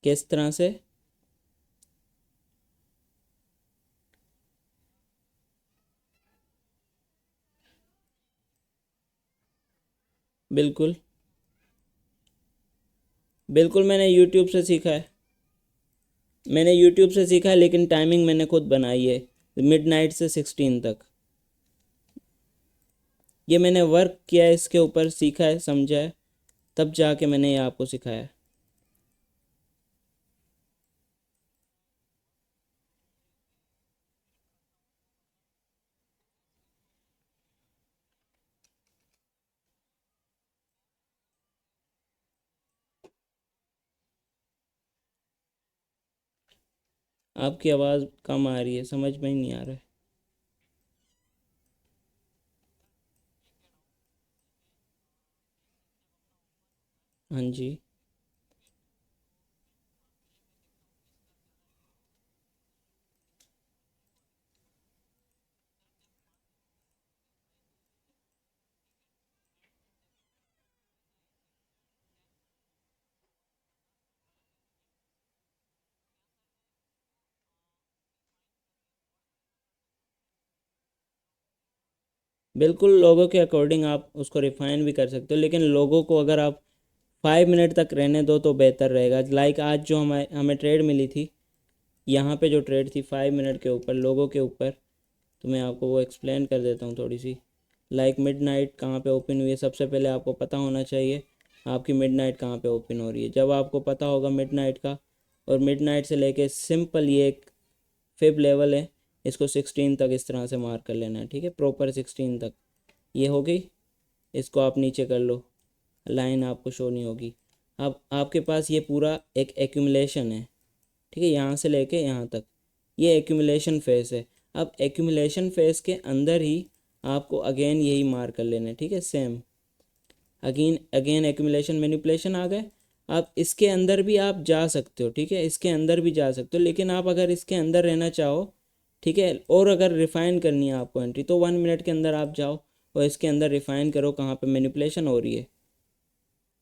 किस तरह से? बिल्कुल, बिल्कुल मैंने यूट्यूब से सीखा है, मैंने यूट्यूब से सीखा है, लेकिन टाइमिंग मैंने खुद बनाई है, मिडनाइट से 16 तक। ये मैंने वर्क किया है, इसके ऊपर सीखा है, समझा है, तब जाके मैंने ये आपको सिखाया है। आपकी आवाज़ कम आ रही है, समझ में ही नहीं आ रहा है। हाँ जी। बिल्कुल, लोगों के अकॉर्डिंग आप उसको रिफ़ाइन भी कर सकते हो, लेकिन लोगों को अगर आप 5 मिनट तक रहने दो तो बेहतर रहेगा। लाइक आज जो हमें हमें ट्रेड मिली थी, यहाँ पे जो ट्रेड थी 5 मिनट के ऊपर लोगों के ऊपर, तो मैं आपको वो एक्सप्लेन कर देता हूँ थोड़ी सी। लाइक मिडनाइट कहाँ पे ओपन हुई है, सबसे पहले आपको पता होना चाहिए आपकी मिडनाइट कहाँ पे ओपन हो रही है। जब आपको पता होगा मिडनाइट का, और मिडनाइट से लेके सिंपल ये एक फिब लेवल है, इसको 16 तक इस तरह से मार्क कर लेना है, ठीक है, प्रॉपर 16 तक। ये हो गई, इसको आप नीचे कर लो, लाइन आपको शो नहीं होगी। अब आपके पास ये पूरा एक एक्यूमुलेशन है, ठीक है, यहाँ से लेके यहाँ तक ये एक्यूमुलेशन फेस है। अब एक्यूमुलेशन फेस के अंदर ही आपको अगेन यही मार्क कर लेना है, ठीक है, same again again accumulation manipulation आ गए। आप इसके अंदर भी आप जा सकते हो, ठीक है, इसके अंदर भी जा सकते हो, लेकिन आप अगर इसके अंदर रहना चाहो, ठीक है, और अगर रिफ़ाइन करनी है आपको एंट्री, तो 1 मिनट के अंदर आप जाओ और इसके अंदर रिफ़ाइन करो कहाँ पे मैनिपुलेशन हो रही है।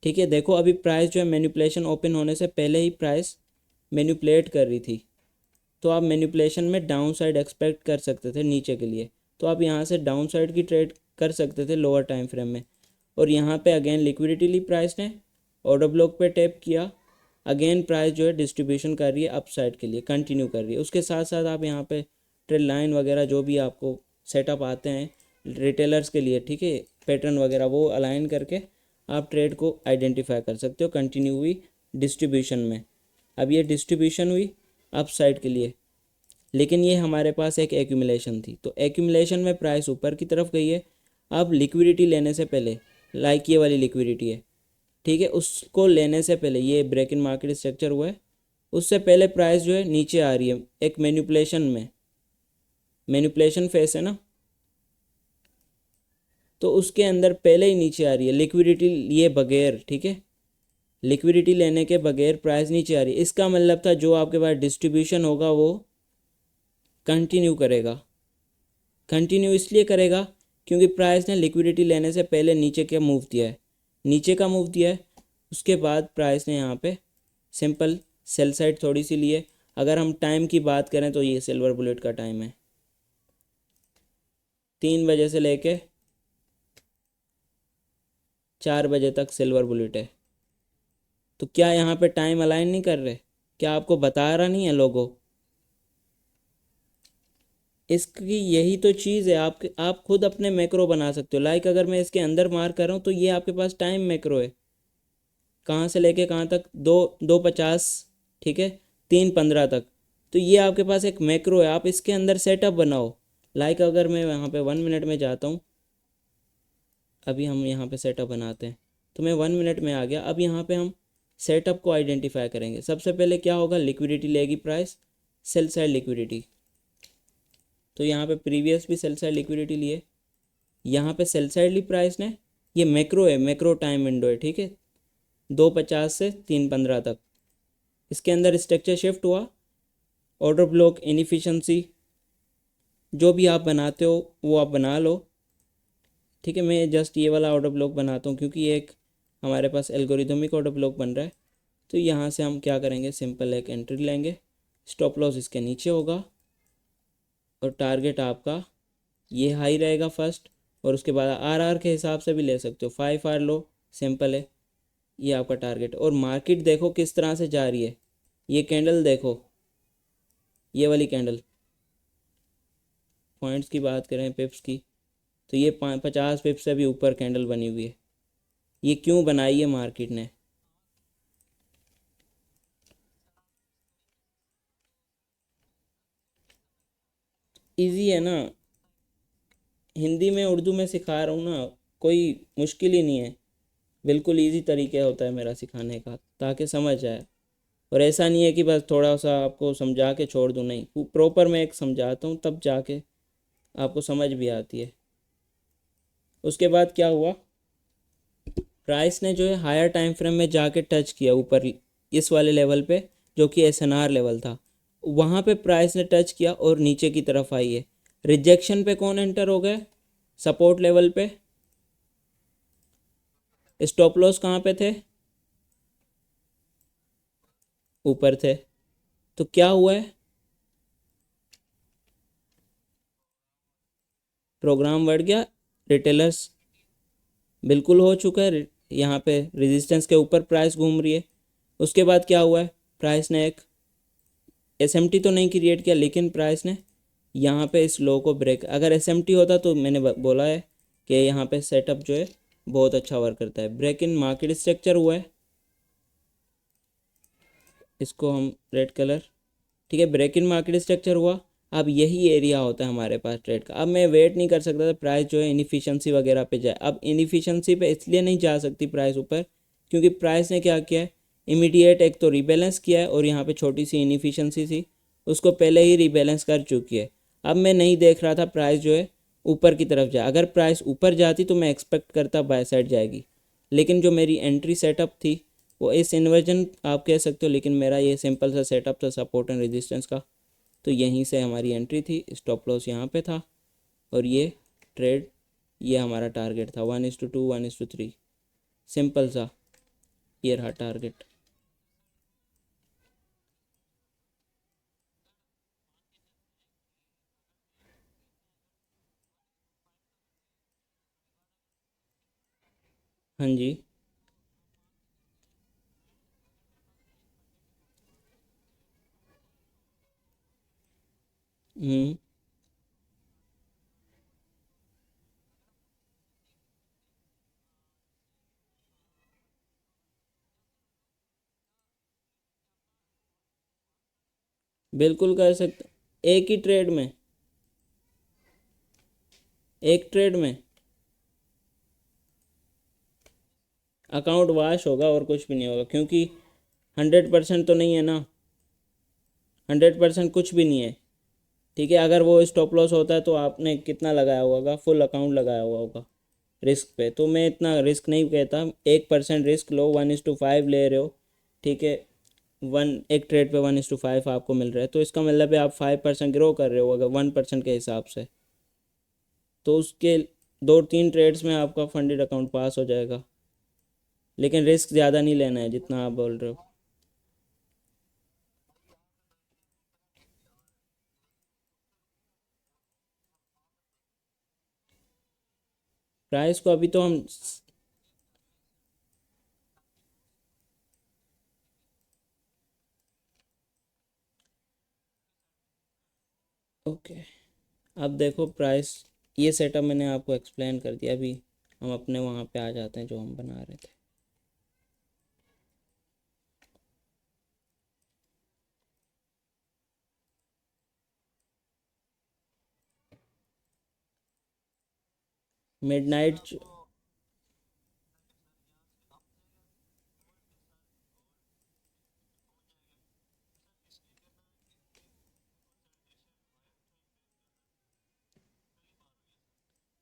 ठीक है, देखो अभी प्राइस जो है मैनिपुलेशन ओपन होने से पहले ही प्राइस मैनिपुलेट कर रही थी, तो आप मैनिपुलेशन में डाउन साइड एक्सपेक्ट कर सकते थे नीचे के लिए, तो आप यहाँ से डाउन साइड की ट्रेड कर सकते थे लोअर टाइम फ्रेम में। और यहाँ पे अगेन लिक्विडिटी ली प्राइस ने, ऑर्डर ब्लॉक पे टैप किया, अगेन प्राइस जो है डिस्ट्रीब्यूशन कर रही है अप साइड के लिए, कंटिन्यू कर रही है। उसके साथ साथ आप यहाँ पे ट्रेड लाइन वगैरह जो भी आपको सेटअप आते हैं रिटेलर्स के लिए, ठीक है, पैटर्न वगैरह वो अलाइन करके आप ट्रेड को आइडेंटिफाई कर सकते हो। कंटिन्यू हुई डिस्ट्रीब्यूशन में, अब ये डिस्ट्रीब्यूशन हुई अप साइड के लिए, लेकिन ये हमारे पास एक एक्यूमुलेशन थी, तो एक्यूमुलेशन में प्राइस ऊपर की तरफ गई है। अब लिक्विडिटी लेने से पहले, लाइक ये वाली लिक्विडिटी है, ठीक है, उसको लेने से पहले ये ब्रेक इन मार्केट स्ट्रक्चर हुआ है, उससे पहले प्राइस जो है नीचे आ रही है एक मैनिपुलेशन में, मैनिपुलेशन फेस है ना, तो उसके अंदर पहले ही नीचे आ रही है लिक्विडिटी लिए बगैर, ठीक है, लिक्विडिटी लेने के बगैर प्राइस नीचे आ रही है। इसका मतलब था जो आपके पास डिस्ट्रीब्यूशन होगा वो कंटिन्यू करेगा। कंटिन्यू इसलिए करेगा क्योंकि प्राइस ने लिक्विडिटी लेने से पहले नीचे का मूव दिया है, नीचे का मूव दिया है, उसके बाद प्राइस ने यहाँ पे सिंपल सेल साइड थोड़ी सी ली है। अगर हम टाइम की बात करें तो ये सिल्वर बुलेट का टाइम है, 3 बजे से लेके 4 बजे तक सिल्वर बुलेट है। तो क्या यहाँ पे टाइम अलाइन नहीं कर रहे? क्या आपको बता रहा नहीं है लोगों? इसकी यही तो चीज़ है, आप खुद अपने मैक्रो बना सकते हो। लाइक अगर मैं इसके अंदर मार कर रहा हूँ तो ये आपके पास टाइम मैक्रो है, कहाँ से लेके कहाँ तक, 2:50, ठीक है, 3:15 तक। तो ये आपके पास एक मैक्रो है, आप इसके अंदर सेटअप बनाओ। लाइक अगर मैं यहाँ पे 1 मिनट में जाता हूँ, अभी हम यहाँ पे सेटअप बनाते हैं, तो मैं 1 मिनट में आ गया। अब यहाँ पे हम सेटअप को आइडेंटिफाई करेंगे। सबसे पहले क्या होगा, लिक्विडिटी लेगी प्राइस, सेल साइड लिक्विडिटी, तो यहाँ पे प्रीवियस भी सेल साइड लिक्विडिटी लिए, यहाँ पे सेल साइड ली प्राइस ने, ये मैक्रो है, मैक्रो टाइम विंडो है, ठीक है, 2:50 से 3:15 तक। इसके अंदर स्ट्रक्चर शिफ्ट हुआ, ऑर्डर ब्लॉक इनफिशेंसी जो भी आप बनाते हो वो आप बना लो, ठीक है। मैं जस्ट ये वाला ऑर्डर ब्लॉक बनाता हूँ क्योंकि ये एक हमारे पास एल्गोरिदमिक ऑर्डर ब्लॉक बन रहा है। तो यहाँ से हम क्या करेंगे, सिंपल एक एंट्री लेंगे, स्टॉप लॉस इसके नीचे होगा, और टारगेट आपका ये हाई रहेगा फर्स्ट, और उसके बाद आर के हिसाब से भी ले सकते हो, 5 आर लो, सिंपल है, ये आपका टारगेट। और मार्केट देखो किस तरह से जा रही है, ये कैंडल देखो, ये वाली कैंडल, पॉइंट्स की बात करें पिप्स की, तो ये 50 पिप्स से भी ऊपर कैंडल बनी हुई है। ये क्यों बनाई है मार्केट ने? इजी है ना, हिंदी में उर्दू में सिखा रहा हूँ ना, कोई मुश्किल ही नहीं है, बिल्कुल इजी तरीके होता है मेरा सिखाने का, ताकि समझ आए। और ऐसा नहीं है कि बस थोड़ा सा आपको समझा के छोड़ दूँ, नहीं, प्रॉपर मैं एक समझाता हूँ तब जाके आपको समझ भी आती है। उसके बाद क्या हुआ, प्राइस ने जो है हायर टाइम फ्रेम में जाके टच किया ऊपर इस वाले लेवल पे, जो कि एसएनआर लेवल था, वहाँ पे प्राइस ने टच किया और नीचे की तरफ आई है। रिजेक्शन पे कौन एंटर हो गए, सपोर्ट लेवल पे। स्टॉप लॉस कहाँ पे थे, ऊपर थे। तो क्या हुआ है, प्रोग्राम बढ़ गया, रिटेलर्स बिल्कुल हो चुका है, यहाँ पे रेजिस्टेंस के ऊपर प्राइस घूम रही है। उसके बाद क्या हुआ है, प्राइस ने एक एसएमटी तो नहीं क्रिएट किया, लेकिन प्राइस ने यहाँ पे इस लो को ब्रेक, अगर एसएमटी होता तो मैंने बोला है कि यहाँ पे सेटअप जो है बहुत अच्छा वर्क करता है। ब्रेक इन मार्केट स्ट्रक्चर हुआ है, इसको हम रेड कलर, ठीक है, ब्रेक इन मार्केट स्ट्रक्चर हुआ। अब यही एरिया होता है हमारे पास ट्रेड का। अब मैं वेट नहीं कर सकता था प्राइस जो है इनफिशिएंसी वगैरह पे जाए। अब इनफिशिएंसी पे इसलिए नहीं जा सकती प्राइस ऊपर, क्योंकि प्राइस ने क्या किया है, इमीडिएट एक तो रिबैलेंस किया है, और यहाँ पे छोटी सी इनफिशिएंसी थी उसको पहले ही रिबैलेंस कर चुकी है। अब मैं नहीं देख रहा था प्राइस जो है ऊपर की तरफ जाए। अगर प्राइस ऊपर जाती तो मैं एक्सपेक्ट करता बाय साइड जाएगी, लेकिन जो मेरी एंट्री सेटअप थी वो इस इन्वर्जन आप कह सकते हो, लेकिन मेरा ये सिंपल सा सेटअप था सपोर्ट एंड रेजिस्टेंस का। तो यहीं से हमारी एंट्री थी, स्टॉप लॉस यहाँ पे था, और ये ट्रेड, ये हमारा टारगेट था 1:2 1:3, सिंपल सा, ये रहा टारगेट। हाँ जी। हम्म। बिल्कुल कर सकते, एक ही ट्रेड में, एक ट्रेड में अकाउंट वाश होगा और कुछ भी नहीं होगा, क्योंकि 100% तो नहीं है ना, 100% कुछ भी नहीं है। ठीक है, अगर वो स्टॉप लॉस होता है तो आपने कितना लगाया होगा, फुल अकाउंट लगाया हुआ होगा रिस्क पे। तो मैं इतना रिस्क नहीं कहता, 1% रिस्क लो, 1:5 ले रहे हो, ठीक है, एक ट्रेड पे 1:5 आपको मिल रहा है, तो इसका मतलब है आप 5% ग्रो कर रहे हो अगर 1% के हिसाब से। तो उसके 2-3 ट्रेड्स में आपका फंडेड अकाउंट पास हो जाएगा, लेकिन रिस्क ज़्यादा नहीं लेना है जितना आप बोल रहे हो। प्राइस को अभी तो हम, ओके, अब देखो प्राइस, ये सेटअप मैंने आपको एक्सप्लेन कर दिया। अभी हम अपने वहाँ पे आ जाते हैं जो हम बना रहे थे। मिडनाइट,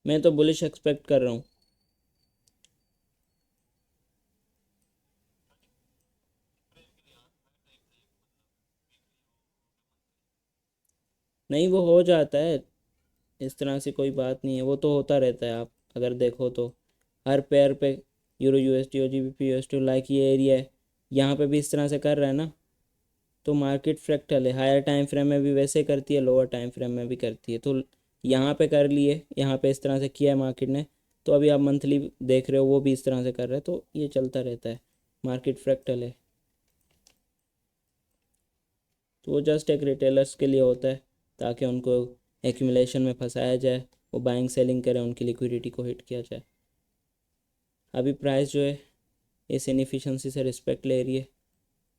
मैं तो बुलिश एक्सपेक्ट कर रहा हूँ। नहीं, वो हो जाता है, इस तरह से कोई बात नहीं है, वो तो होता रहता है। आप अगर देखो तो हर पेयर पे, यूरो यूएसडी और जीबीपी यूएसडी, लाइक ये एरिया है, यहाँ पे भी इस तरह से कर रहा है ना। तो मार्केट फ्रैक्टल है, हायर टाइम फ्रेम में भी वैसे करती है, लोअर टाइम फ्रेम में भी करती है। तो यहाँ पे कर लिए, यहाँ पे इस तरह से किया है मार्केट ने, तो अभी आप मंथली देख रहे हो वो भी इस तरह से कर रहे हैं, तो ये चलता रहता है, मार्केट फ्रैक्टल है। तो वो जस्ट एक रिटेलर्स के लिए होता है, ताकि उनको एक्यूमुलेशन में फंसाया जाए, वो बाइंग सेलिंग करें, उनकी लिक्विडिटी को हिट किया जाए। अभी प्राइस जो है इस इनफिशेंसी से रिस्पेक्ट ले रही है,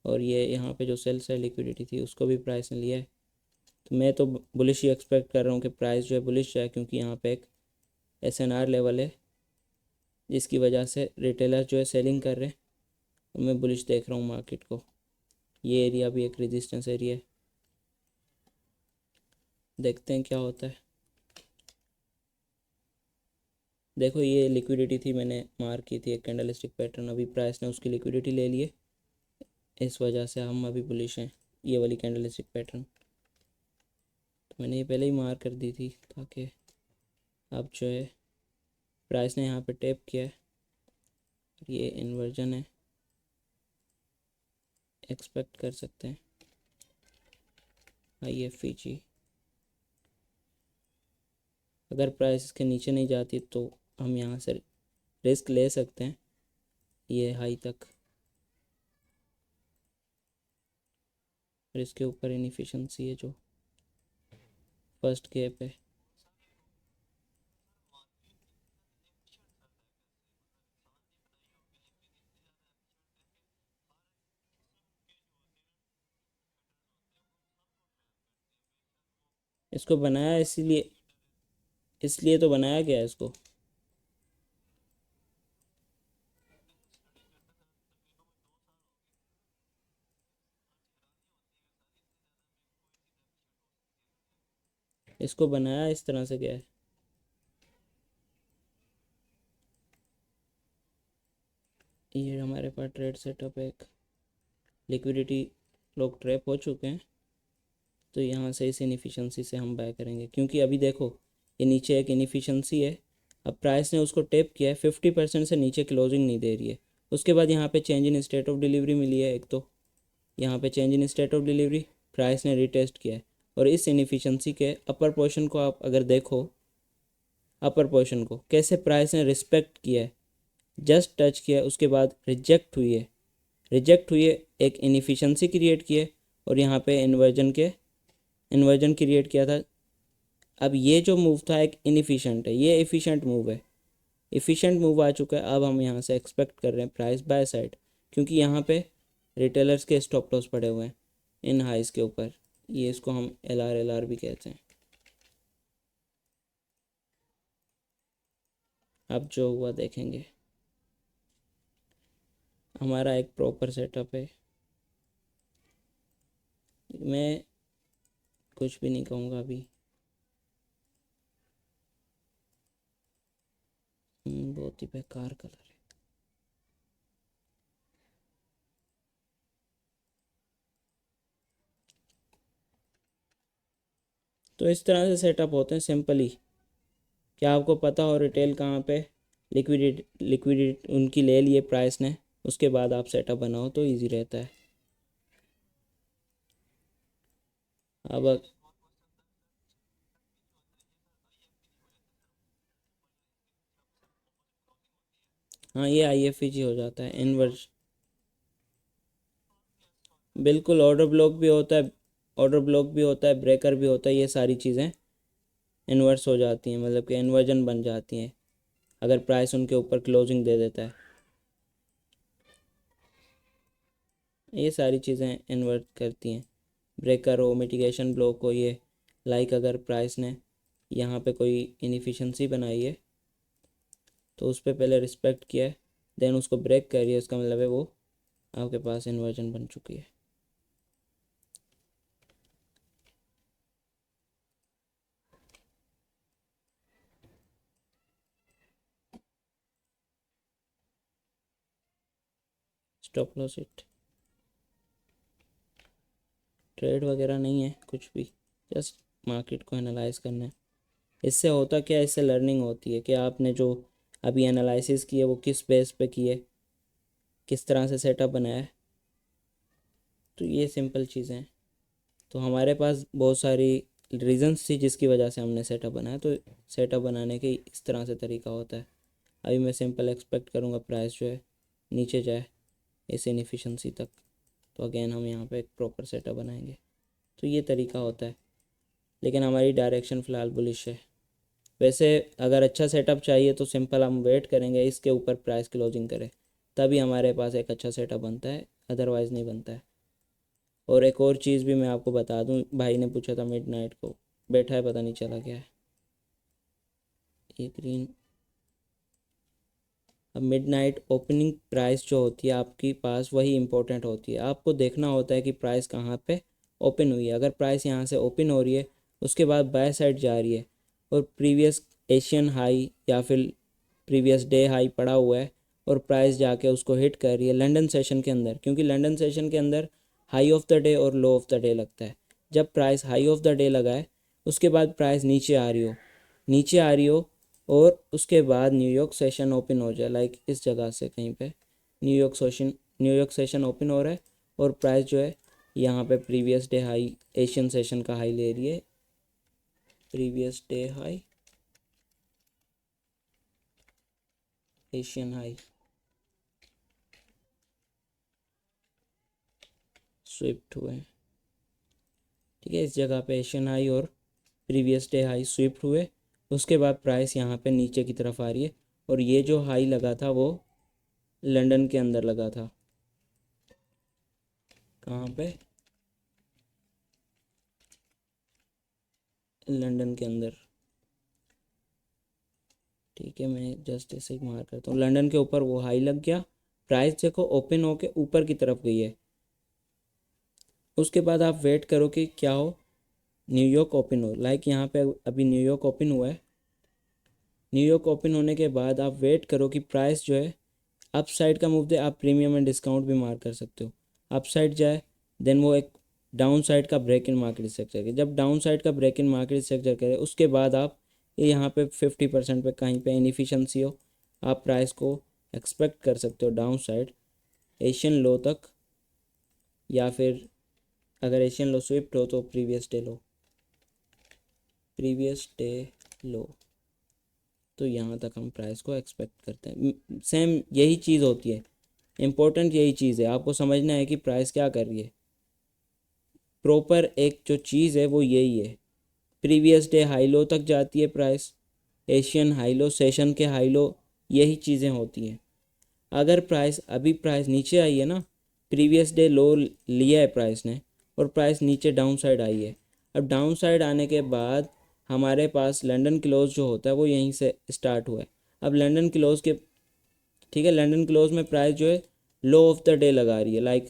और ये यहाँ पे जो सेल साइड लिक्विडिटी थी उसको भी प्राइस ने लिया है। तो मैं तो बुलिश ही एक्सपेक्ट कर रहा हूँ कि प्राइस जो है बुलिश जाए, क्योंकि यहाँ पे एक एसएनआर लेवल है जिसकी वजह से रिटेलर जो है सेलिंग कर रहे हैं, और मैं बुलिश देख रहा हूँ मार्केट को। ये एरिया भी एक रेजिस्टेंस एरिया है। देखते हैं क्या होता है। देखो ये लिक्विडिटी थी, मैंने मार्क की थी एक कैंडलस्टिक पैटर्न, अभी प्राइस ने उसकी लिक्विडिटी ले लिए, इस वजह से हम अभी बुलिश हैं। ये वाली कैंडलस्टिक पैटर्न तो मैंने ये पहले ही मार्क कर दी थी, ताकि अब जो है प्राइस ने यहाँ पे टैप किया है, ये इन्वर्जन है, एक्सपेक्ट कर सकते हैं। IFEG अगर प्राइस इसके नीचे नहीं जाती तो हम यहाँ से रिस्क ले सकते हैं ये हाई तक, और इसके ऊपर इनएफिशिएंसी है जो फर्स्ट गैप है। इसको बनाया इसीलिए, इसलिए तो बनाया गया है इसको। इसको बनाया इस तरह से गया है। ये हमारे पास ट्रेड सेटअप है, एक लिक्विडिटी लोग ट्रैप हो चुके हैं, तो यहाँ से इस इनएफिशिएंसी से हम बाय करेंगे, क्योंकि अभी देखो ये नीचे एक इनएफिशिएंसी है। अब प्राइस ने उसको टैप किया है, 50% से नीचे क्लोजिंग नहीं दे रही है। उसके बाद यहाँ पे change in state of delivery मिली है, एक तो यहाँ पे change in state of delivery price ने रिटेस्ट किया है, और इस इनएफिशिएंसी के अपर पोर्शन को आप अगर देखो, अपर पोर्शन को कैसे प्राइस ने रिस्पेक्ट किया है, जस्ट टच किया है, उसके बाद रिजेक्ट हुई है, रिजेक्ट हुई है, एक इनएफिशिएंसी क्रिएट की है, और यहाँ पे इन्वर्जन क्रिएट किया था। अब ये जो मूव था एक इनएफिशिएंट है, ये एफिशिएंट मूव है, एफिशिएंट मूव आ चुका है। अब हम यहाँ से एक्सपेक्ट कर रहे हैं प्राइस बाय साइड, क्योंकि यहाँ पे रिटेलर्स के स्टॉप लॉस पड़े हुए हैं इन हाइस के ऊपर, ये इसको हम LR भी कहते हैं। अब जो हुआ देखेंगे, हमारा एक प्रॉपर सेटअप है, मैं कुछ भी नहीं कहूँगा अभी। बहुत ही बेकार कलर है। तो इस तरह से सेटअप होते हैं सिंपली। क्या आपको पता हो रिटेल कहाँ पे लिक्विडिटी उनकी ले लिए प्राइस ने, उसके बाद आप सेटअप बनाओ तो इजी रहता है। अब हाँ, ये IFEG हो जाता है इनवर्स। बिल्कुल, ऑर्डर ब्लॉक भी होता है, ऑर्डर ब्लॉक भी होता है, ब्रेकर भी होता है, ये सारी चीज़ें इन्वर्स हो जाती हैं, मतलब कि इन्वर्जन बन जाती हैं अगर प्राइस उनके ऊपर क्लोजिंग दे देता है। ये सारी चीज़ें इन्वर्ट करती हैं, ब्रेकर हो, मिटिगेशन ब्लॉक हो, ये लाइक अगर प्राइस ने यहाँ पे कोई इनएफिशिएंसी बनाई है तो उस पर पहले रिस्पेक्ट किया है, देन उसको ब्रेक करिए, इसका मतलब है वो आपके पास इन्वर्जन बन चुकी है। स्टॉप लॉस हिट, ट्रेड वगैरह नहीं है कुछ भी, जस्ट मार्केट को एनालाइज करना है। इससे होता क्या है, इससे लर्निंग होती है कि आपने जो अभी एनालिसिस किए वो किस बेस पे किए, किस तरह से सेटअप बनाया है। तो ये सिंपल चीज़ें हैं। तो हमारे पास बहुत सारी रीजंस थी जिसकी वजह से हमने सेटअप बनाया, तो सेटअप बनाने के इस तरह से तरीका होता है। अभी मैं सिंपल एक्सपेक्ट करूँगा प्राइस जो है नीचे जाए इस इनएफिशिएंसी तक, तो अगेन हम यहाँ पे एक प्रॉपर सेटअप बनाएंगे। तो ये तरीका होता है, लेकिन हमारी डायरेक्शन फ़िलहाल बुलिश है। वैसे अगर अच्छा सेटअप चाहिए तो सिंपल हम वेट करेंगे इसके ऊपर प्राइस क्लोजिंग करे, तभी हमारे पास एक अच्छा सेटअप बनता है, अदरवाइज़ नहीं बनता है। और एक और चीज़ भी मैं आपको बता दूं, भाई ने पूछा था मिडनाइट को, बैठा है पता नहीं चला क्या है। ये ग्रीन अब मिडनाइट ओपनिंग प्राइस जो होती है आपके पास वही इंपॉर्टेंट होती है। आपको देखना होता है कि प्राइस कहाँ पे ओपन हुई है। अगर प्राइस यहाँ से ओपन हो रही है उसके बाद बाय साइड जा रही है और प्रीवियस एशियन हाई या फिर प्रीवियस डे हाई पड़ा हुआ है और प्राइस जाके उसको हिट कर रही है लंदन सेशन के अंदर, क्योंकि लंदन सेशन के अंदर हाई ऑफ द डे और लो ऑफ द डे लगता है। जब price high of the day लगा है उसके बाद प्राइस नीचे आ रही हो और उसके बाद न्यूयॉर्क सेशन ओपन हो जाए, लाइक इस जगह से कहीं पे न्यूयॉर्क सेशन ओपन हो रहा है और प्राइस जो है यहाँ पे previous day high Asian session का हाई ले रही है, previous day high Asian high Swift हुए, ठीक है। इस जगह पे एशियन हाई और प्रीवियस डे हाई स्विफ्ट हुए। उसके बाद प्राइस यहाँ पे नीचे की तरफ आ रही है और ये जो हाई लगा था वो लंदन के अंदर लगा था। कहाँ पे? लंदन के अंदर, ठीक है। मैं जस्ट ऐसे ही मार करता हूँ, लंदन के ऊपर वो हाई लग गया। प्राइस देखो ओपन होके ऊपर की तरफ गई है। उसके बाद आप वेट करो कि क्या हो, न्यूयॉर्क ओपन हो, लाइक यहाँ पे अभी न्यूयॉर्क ओपन हुआ है। न्यूयॉर्क ओपन होने के बाद आप वेट करो कि प्राइस जो है अप साइड का मूव दे। आप प्रीमियम एंड डिस्काउंट भी मार कर सकते हो। अप साइड जाए देन वो एक डाउन साइड का ब्रेक इन मार्केट स्ट्रक्चर करे। जब डाउन साइड का ब्रेक इन मार्केट स्ट्रक्चर करे उसके बाद आप ये यहाँ पे 50% पे कहीं पे इनफिशेंसी हो, आप प्राइस को एक्सपेक्ट कर सकते हो डाउन साइड एशियन लो तक, या फिर अगर एशियन लो स्विफ्ट हो तो प्रीवियस डे लो, तो यहाँ तक हम प्राइस को एक्सपेक्ट करते हैं। सेम यही चीज़ होती है, इम्पोर्टेंट यही चीज़ है। आपको समझना है कि प्राइस क्या कर रही है। प्रॉपर एक जो चीज़ है वो यही है, प्रीवियस डे हाई लो तक जाती है price, Asian high low, session के हाई लो, यही चीज़ें होती हैं। अगर प्राइस नीचे आई है ना, प्रीवियस डे लो लिया है प्राइस ने और प्राइस नीचे डाउन साइड आई है। अब डाउन साइड आने के बाद हमारे पास लंदन क्लोज जो होता है वो यहीं से स्टार्ट हुआ है। अब लंदन क्लोज के, ठीक है, लंदन क्लोज में प्राइस जो है लो ऑफ द डे लगा रही है। लाइक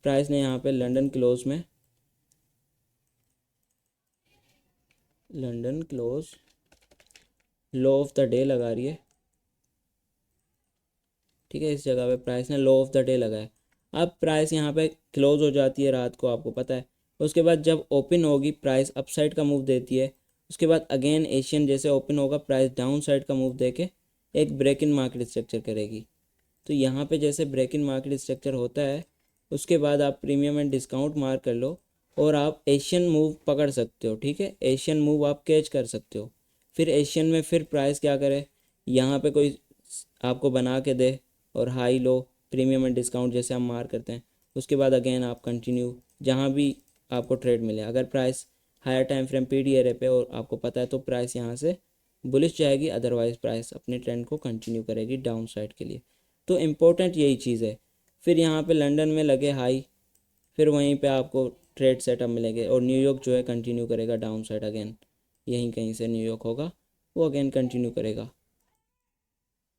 प्राइस ने यहाँ पे London close low of the day लगा रही है, ठीक है। इस जगह पे प्राइस ने लो ऑफ द डे लगाया। अब प्राइस यहाँ पे क्लोज हो जाती है रात को, आपको पता है। उसके बाद जब ओपन होगी प्राइस अपसाइड का मूव देती है। उसके बाद अगेन एशियन जैसे ओपन होगा प्राइस डाउन साइड का मूव दे के एक ब्रेक इन मार्केट स्ट्रक्चर करेगी। तो यहाँ पे जैसे ब्रेक इन मार्केट स्ट्रक्चर होता है उसके बाद आप प्रीमियम एंड डिस्काउंट मार कर लो और आप एशियन मूव पकड़ सकते हो, ठीक है। एशियन मूव आप कैच कर सकते हो। फिर एशियन में फिर प्राइस क्या करे, यहाँ पे कोई आपको बना के दे और high low premium and discount जैसे हम मार करते हैं। उसके बाद अगेन आप कंटिन्यू जहाँ भी आपको ट्रेड मिले। अगर price higher time frame PD array पे और आपको पता है तो प्राइस यहाँ से बुलिश जाएगी, अदरवाइज प्राइस अपने ट्रेंड को कंटिन्यू करेगी डाउन साइड के लिए। तो इम्पोर्टेंट यही चीज़ है। फिर यहाँ पे लंदन में लगे हाई, फिर वहीं पे आपको ट्रेड सेटअप मिलेंगे और न्यूयॉर्क जो है कंटिन्यू करेगा डाउन साइड अगेन, यहीं कहीं से न्यूयॉर्क होगा वो अगेन कंटिन्यू करेगा।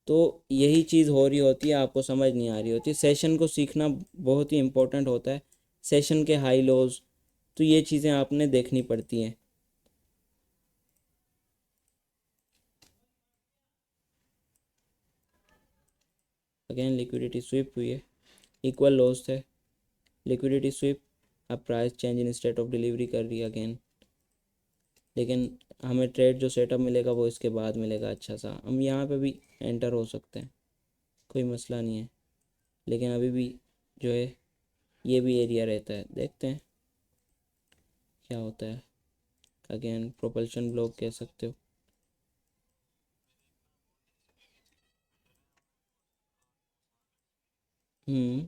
तो यही चीज़ हो रही होती है, आपको समझ नहीं आ रही होती। सेशन को सीखना बहुत ही इम्पोर्टेंट होता है, सेशन के हाई लोज, तो ये चीज़ें आपने देखनी पड़ती हैं। अगेन लिक्विडिटी स्विप हुई है, इक्वल लॉस थे, लिक्विडिटी स्विप। अब price change in state of delivery कर रही है अगेन, लेकिन हमें ट्रेड जो सेटअप मिलेगा वो इसके बाद मिलेगा अच्छा सा। हम यहाँ पे भी एंटर हो सकते हैं, कोई मसला नहीं है, लेकिन अभी भी जो है ये भी एरिया रहता है, देखते हैं क्या होता है। अगेन प्रोपल्शन ब्लॉक कह सकते हो। हम्म।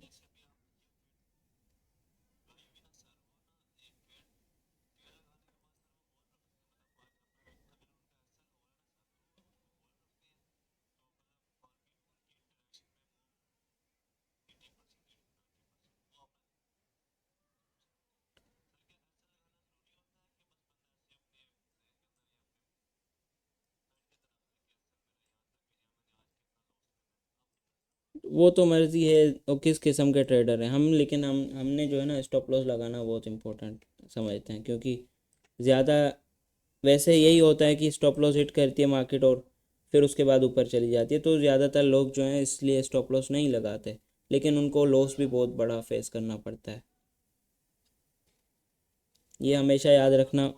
वो तो मर्ज़ी है और किस किस्म के ट्रेडर हैं हम, लेकिन हमने जो है ना स्टॉप लॉस लगाना बहुत इम्पोर्टेंट समझते हैं, क्योंकि ज़्यादा वैसे यही होता है कि स्टॉप लॉस हिट करती है मार्केट और फिर उसके बाद ऊपर चली जाती है, तो ज़्यादातर लोग जो हैं इसलिए स्टॉप लॉस नहीं लगाते, लेकिन उनको लॉस भी बहुत बड़ा फेस करना पड़ता है। ये हमेशा याद रखना,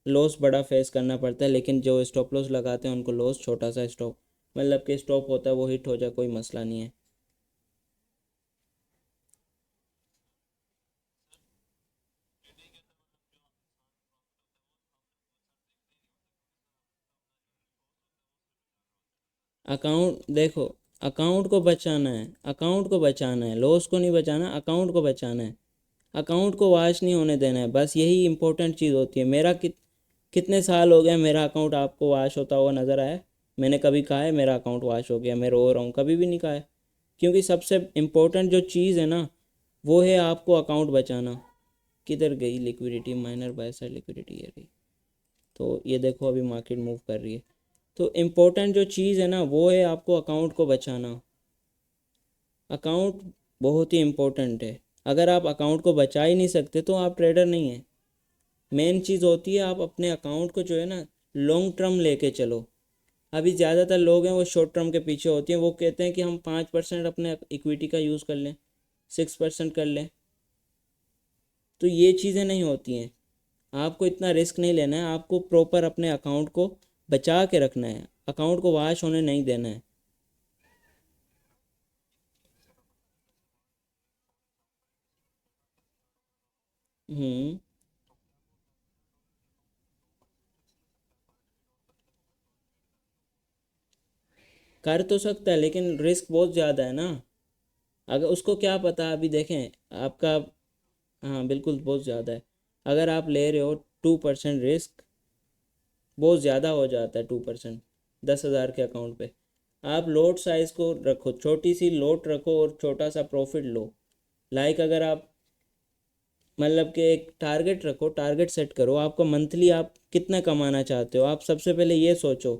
लॉस बड़ा फेस करना पड़ता है, लेकिन जो स्टॉप लॉस लगाते हैं उनको लॉस छोटा सा स्टॉप, मतलब कि स्टॉप होता है वो हिट हो जाए कोई मसला नहीं है। अकाउंट देखो, अकाउंट को बचाना है, अकाउंट को बचाना है, लॉस को नहीं बचाना, अकाउंट को बचाना है। अकाउंट को वॉश नहीं होने देना है, बस यही इंपॉर्टेंट चीज़ होती है। मेरा कितने साल हो गए मेरा अकाउंट आपको वॉश होता हुआ नज़र आया? मैंने कभी कहा है मेरा अकाउंट वॉश हो गया, मैं रो रहा हूँ? कभी भी नहीं कहा है। क्योंकि सबसे इम्पोर्टेंट जो चीज़ है ना, वो है आपको अकाउंट बचाना। किधर गई liquidity? Minor by side liquidity ये रही। तो ये देखो अभी मार्केट मूव कर रही है। तो इम्पोर्टेंट जो चीज़ है ना, वो है आपको अकाउंट को बचाना। अकाउंट बहुत ही इम्पोर्टेंट है। अगर आप अकाउंट को बचा ही नहीं सकते तो आप ट्रेडर नहीं हैं। मेन चीज़ होती है आप अपने अकाउंट को जो है ना लॉन्ग टर्म लेके चलो। अभी ज़्यादातर लोग हैं वो शॉर्ट टर्म के पीछे होते हैं, वो कहते हैं कि हम 5% अपने इक्विटी का यूज़ कर लें, 6% कर लें। तो ये चीज़ें नहीं होती हैं। आपको इतना रिस्क नहीं लेना है, आपको प्रॉपर अपने अकाउंट को बचा के रखना है, अकाउंट को वॉश होने नहीं देना है। हम्म। कर तो सकता है लेकिन रिस्क बहुत ज़्यादा है ना। अगर उसको क्या पता, अभी देखें आपका, हाँ बिल्कुल बहुत ज़्यादा है। अगर आप ले रहे हो 2% रिस्क, बहुत ज़्यादा हो जाता है 2%। 10,000 के अकाउंट पे आप लोट साइज़ को रखो, छोटी सी लोट रखो और छोटा सा प्रॉफिट लो। लाइक अगर आप, मतलब कि एक टारगेट रखो, टारगेट सेट करो, आपको मंथली आप कितना कमाना चाहते हो। आप सबसे पहले ये सोचो,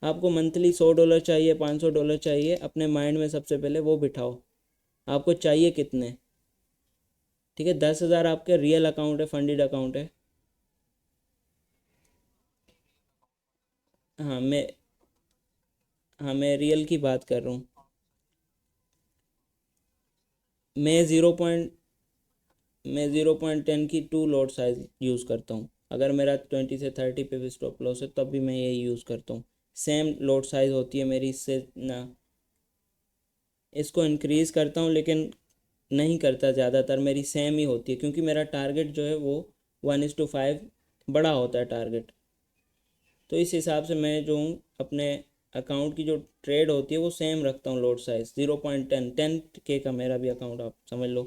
आपको मंथली $100 चाहिए, $500 चाहिए, अपने माइंड में सबसे पहले वो बिठाओ, आपको चाहिए कितने। ठीक है, 10,000 आपके रियल अकाउंट है, फंडेड अकाउंट है। हाँ मैं, हाँ मैं रियल की बात कर रहा हूँ। मैं मैं 0.10 की 2 लॉट साइज यूज़ करता हूँ। अगर मेरा 20 से 30 पे भी स्टॉप लॉस है तब भी मैं यही यूज़ करता हूँ। सेम लॉट साइज़ होती है मेरी, इससे ना इसको इंक्रीज़ करता हूँ, लेकिन नहीं करता, ज़्यादातर मेरी सेम ही होती है, क्योंकि मेरा टारगेट जो है वो 1:5 बड़ा होता है टारगेट। तो इस हिसाब से मैं जो हूँ अपने अकाउंट की जो ट्रेड होती है वो सेम रखता हूँ। लॉट साइज़ 0.10 का मेरा भी अकाउंट आप समझ लो।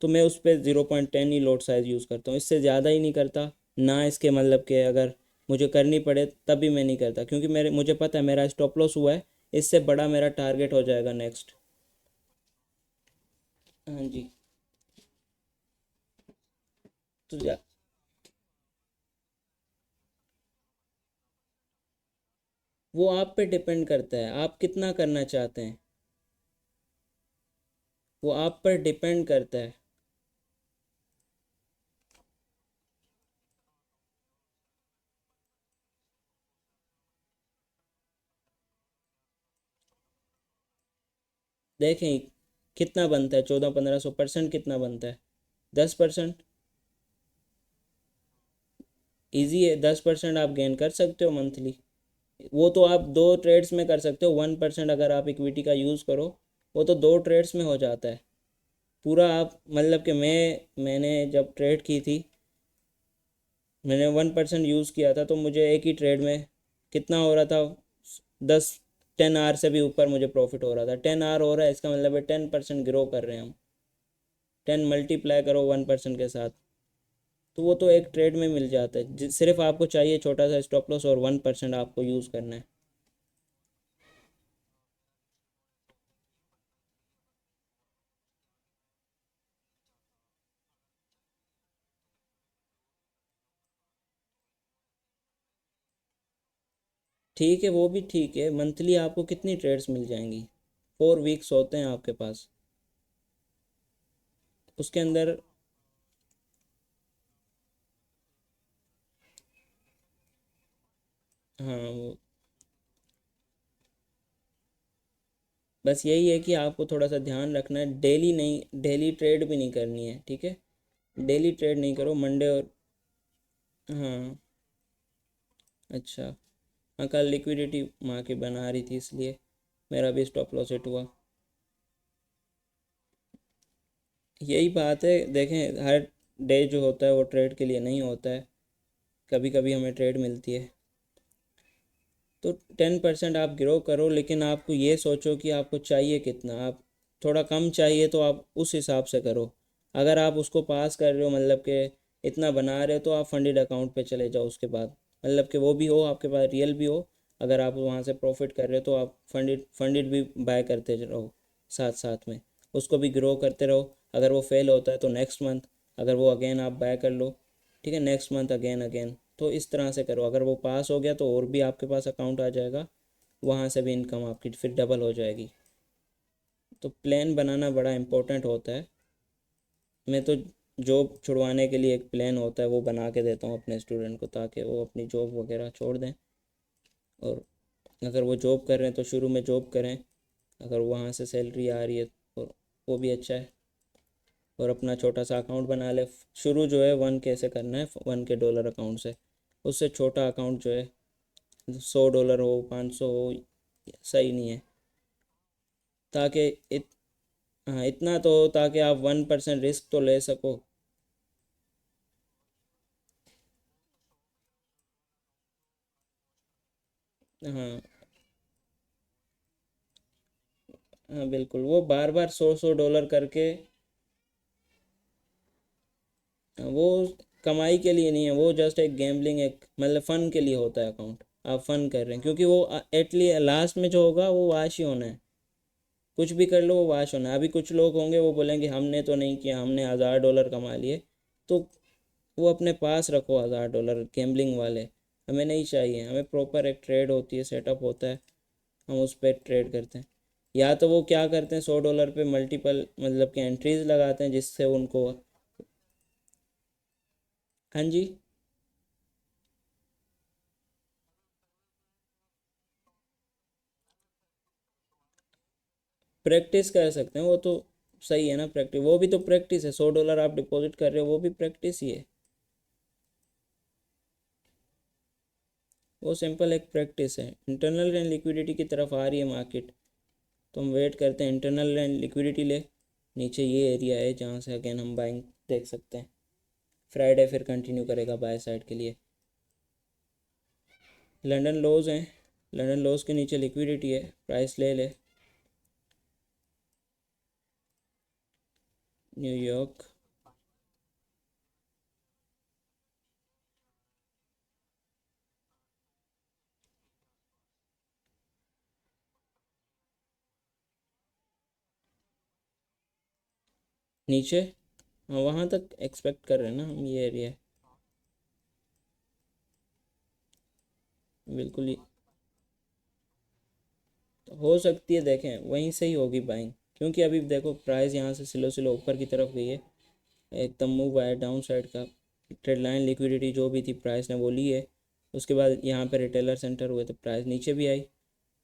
तो मैं उस पर 0.10 ही लॉट साइज़ यूज़ करता हूँ, इससे ज़्यादा ही नहीं करता ना। इसके मतलब कि अगर मुझे करनी पड़े तब भी मैं नहीं करता, क्योंकि मुझे पता है मेरा स्टॉप लॉस हुआ है, इससे बड़ा मेरा टारगेट हो जाएगा नेक्स्ट। हाँ जी। तो वो आप पे डिपेंड करता है आप कितना करना चाहते हैं, वो आप पर डिपेंड करता है। देखें कितना बनता है, 1400-1500% कितना बनता है? 10%। ईजी है, 10% आप गेन कर सकते हो मंथली। वो तो आप 2 ट्रेड्स में कर सकते हो। 1% अगर आप इक्विटी का यूज़ करो, वो तो 2 ट्रेड्स में हो जाता है पूरा। आप मतलब कि मैंने जब ट्रेड की थी, मैंने 1% यूज़ किया था, तो मुझे एक ही ट्रेड में कितना हो रहा था? 10 आवर से भी ऊपर मुझे प्रॉफिट हो रहा था। 10 आवर हो रहा है, इसका मतलब है 10% ग्रो कर रहे हैं हम। 10 मल्टीप्लाई करो 1% के साथ, तो वो तो एक ट्रेड में मिल जाता है। सिर्फ आपको चाहिए छोटा सा स्टॉप लॉस और 1% आपको यूज़ करना है। ठीक है, वो भी ठीक है। मंथली आपको कितनी ट्रेड्स मिल जाएंगी? 4 वीक्स होते हैं आपके पास, उसके अंदर। हाँ वो बस यही है कि आपको थोड़ा सा ध्यान रखना है, डेली नहीं, डेली ट्रेड भी नहीं करनी है, ठीक है। डेली ट्रेड नहीं करो मंडे और। हाँ अच्छा। हाँ कल लिक्विडिटी माँ की बना रही थी इसलिए मेरा भी स्टॉप लॉस हिट हुआ। यही बात है, देखें हर डे जो होता है वो ट्रेड के लिए नहीं होता है, कभी कभी हमें ट्रेड मिलती है। तो 10% आप ग्रो करो, लेकिन आपको ये सोचो कि आपको चाहिए कितना। आप थोड़ा कम चाहिए तो आप उस हिसाब से करो। अगर आप उसको पास कर रहे हो, मतलब कि इतना बना रहे हो, तो आप फंडेड अकाउंट पे चले जाओ उसके बाद, मतलब कि वो भी हो आपके पास, रियल भी हो। अगर आप वहाँ से प्रॉफिट कर रहे हो तो आप फंडेड फंडेड भी बाय करते रहो साथ साथ में, उसको भी ग्रो करते रहो। अगर वो फेल होता है तो नेक्स्ट मंथ, अगर वो अगेन आप बाय कर लो, ठीक है, नेक्स्ट मंथ अगेन अगेन। तो इस तरह से करो, अगर वो पास हो गया तो और भी आपके पास अकाउंट आ जाएगा, वहाँ से भी इनकम आपकी फिर डबल हो जाएगी। तो प्लान बनाना बड़ा इम्पोर्टेंट होता है। मैं तो जॉब छुड़वाने के लिए एक प्लान होता है वो बना के देता हूँ अपने स्टूडेंट को, ताकि वो अपनी जॉब वगैरह छोड़ दें, और अगर वो जॉब कर रहे हैं तो शुरू में जॉब करें, अगर वहाँ से सैलरी आ रही है तो वो भी अच्छा है। और अपना छोटा सा अकाउंट बना ले। शुरू जो है 1K से करना है, 1K डॉलर अकाउंट से। उससे छोटा अकाउंट जो है, $100 हो, 500 हो, सही नहीं है। ताकि हाँ इतना तो हो ताकि आप 1% रिस्क तो ले सको। हाँ हाँ बिल्कुल, वो बार बार 100 100 डॉलर करके। वो कमाई के लिए नहीं है, वो जस्ट एक गैम्बलिंग, एक मतलब फ़न के लिए होता है अकाउंट। आप फ़न कर रहे हैं, क्योंकि वो एटली लास्ट में जो होगा वो वाश ही होना है। कुछ भी कर लो वो वाश होना है। अभी कुछ लोग होंगे वो बोलेंगे हमने तो नहीं किया, हमने $1000 कमा लिए। तो वो अपने पास रखो, $1000 गैम्बलिंग वाले हमें नहीं चाहिए। हमें प्रॉपर एक ट्रेड होती है, सेटअप होता है, हम उस पर ट्रेड करते हैं। या तो वो क्या करते हैं, $100 पे मल्टीपल मतलब कि एंट्रीज लगाते हैं, जिससे उनको। हाँ जी। प्रैक्टिस कर सकते हैं वो तो, सही है ना, प्रैक्टिस वो भी तो प्रैक्टिस है। $100 आप डिपॉजिट कर रहे हो वो भी प्रैक्टिस ही है। वो सिंपल एक प्रैक्टिस है। इंटरनल रैंड लिक्विडिटी की तरफ आ रही है मार्केट, तो हम वेट करते हैं इंटरनल रैंड लिक्विडिटी ले। नीचे ये एरिया है जहाँ से अगेन हम बाइंग देख सकते हैं। फ्राइडे फिर कंटिन्यू करेगा बाय साइड के लिए। लंदन लोज हैं, लंदन लोज के नीचे लिक्विडिटी है, प्राइस ले ले। न्यूयॉर्क नीचे, हाँ वहाँ तक एक्सपेक्ट कर रहे हैं ना हम, ये एरिया है। बिल्कुल ही तो हो सकती है, देखें वहीं से ही होगी बाइंग। क्योंकि अभी देखो प्राइस यहाँ से स्लो स्लो ऊपर की तरफ गई है, एकदम मूव आया डाउन साइड का। ट्रेड लाइन लिक्विडिटी जो भी थी प्राइस ने वो ली है। उसके बाद यहाँ पे रिटेलर सेंटर हुए तो प्राइस नीचे भी आई,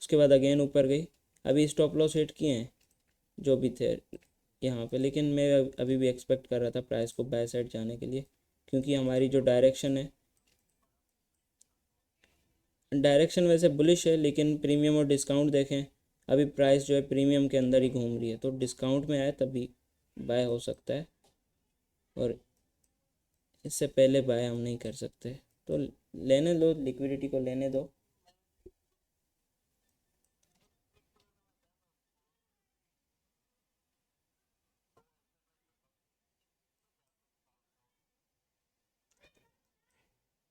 उसके बाद अगेन ऊपर गई। अभी स्टॉप लॉस हिट किए हैं जो भी थे यहाँ पे, लेकिन मैं अभी भी एक्सपेक्ट कर रहा था प्राइस को बाय साइड जाने के लिए, क्योंकि हमारी जो डायरेक्शन है, डायरेक्शन वैसे बुलिश है, लेकिन प्रीमियम और डिस्काउंट देखें। अभी प्राइस जो है प्रीमियम के अंदर ही घूम रही है, तो डिस्काउंट में आए तभी बाय हो सकता है, और इससे पहले बाय हम नहीं कर सकते। तो लेने दो, लिक्विडिटी को लेने दो।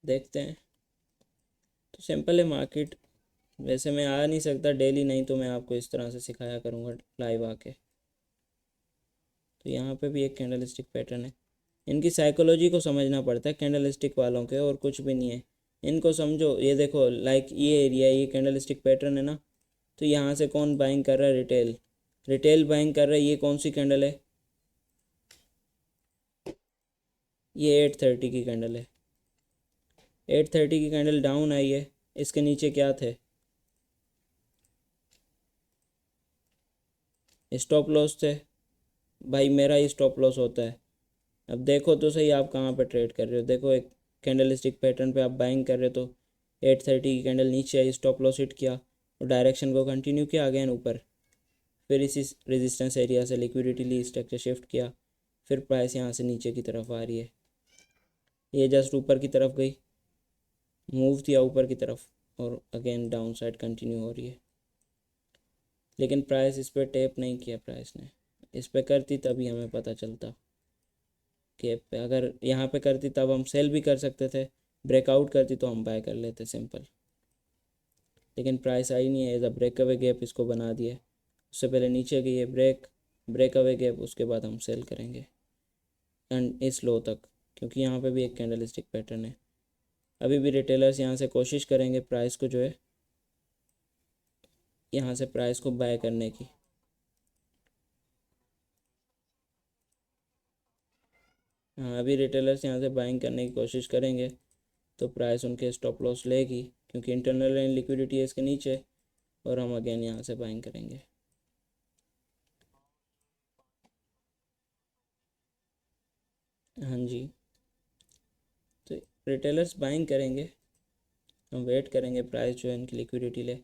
देखते हैं। तो सिंपल है मार्केट। वैसे मैं आ नहीं सकता डेली, नहीं तो मैं आपको इस तरह से सिखाया करूँगा लाइव आके। तो यहाँ पे भी एक कैंडल स्टिक पैटर्न है। इनकी साइकोलॉजी को समझना पड़ता है कैंडल स्टिक वालों के, और कुछ भी नहीं है। इनको समझो, ये देखो लाइक ये एरिया, ये कैंडल स्टिक पैटर्न है ना, तो यहाँ से कौन बाइंग कर रहा है, रिटेल। रिटेल बाइंग कर रहा है। ये कौन सी कैंडल है? ये 8:30 की कैंडल है। 8:30 की कैंडल डाउन आई है। इसके नीचे क्या थे? स्टॉप लॉस थे। भाई मेरा ही स्टॉप लॉस होता है। अब देखो तो सही आप कहाँ पर ट्रेड कर रहे हो। देखो एक कैंडल स्टिक पैटर्न पे आप बाइंग कर रहे हो तो 8:30 की कैंडल नीचे आई, स्टॉप लॉस हिट किया और डायरेक्शन को कंटिन्यू किया अगेन ऊपर। फिर इसी रेजिस्टेंस एरिया से लिक्विडिटी ली, स्ट्रक्चर शिफ्ट किया, फिर प्राइस यहाँ से नीचे की तरफ आ रही है। ये जस्ट ऊपर की तरफ गई, मूव किया ऊपर की तरफ और अगेन डाउन साइड कंटिन्यू हो रही है। लेकिन प्राइस इस पर टैप नहीं किया। प्राइस ने इस पर करती तभी हमें पता चलता कि पे अगर यहाँ पे करती तब हम सेल भी कर सकते थे, ब्रेकआउट करती तो हम बाय कर लेते सिंपल। लेकिन प्राइस आई नहीं है, as a break away gap इसको बना दिया। उससे पहले नीचे गई है, ब्रेक अवे गैप, उसके बाद हम सेल करेंगे एंड इस लो तक, क्योंकि यहाँ पे भी एक कैंडल स्टिक पैटर्न है। अभी भी रिटेलर्स यहाँ से कोशिश करेंगे प्राइस को जो है यहाँ से प्राइस को बाय करने की। हाँ, अभी रिटेलर्स यहाँ से बाइंग करने की कोशिश करेंगे तो प्राइस उनके स्टॉप लॉस लेगी, क्योंकि इंटरनल लिक्विडिटी है इसके नीचे, और हम अगेन यहाँ से बाइंग करेंगे। हाँ जी, तो रिटेलर्स बाइंग करेंगे, हम वेट करेंगे प्राइस जो है इनकी लिक्विडिटी ले।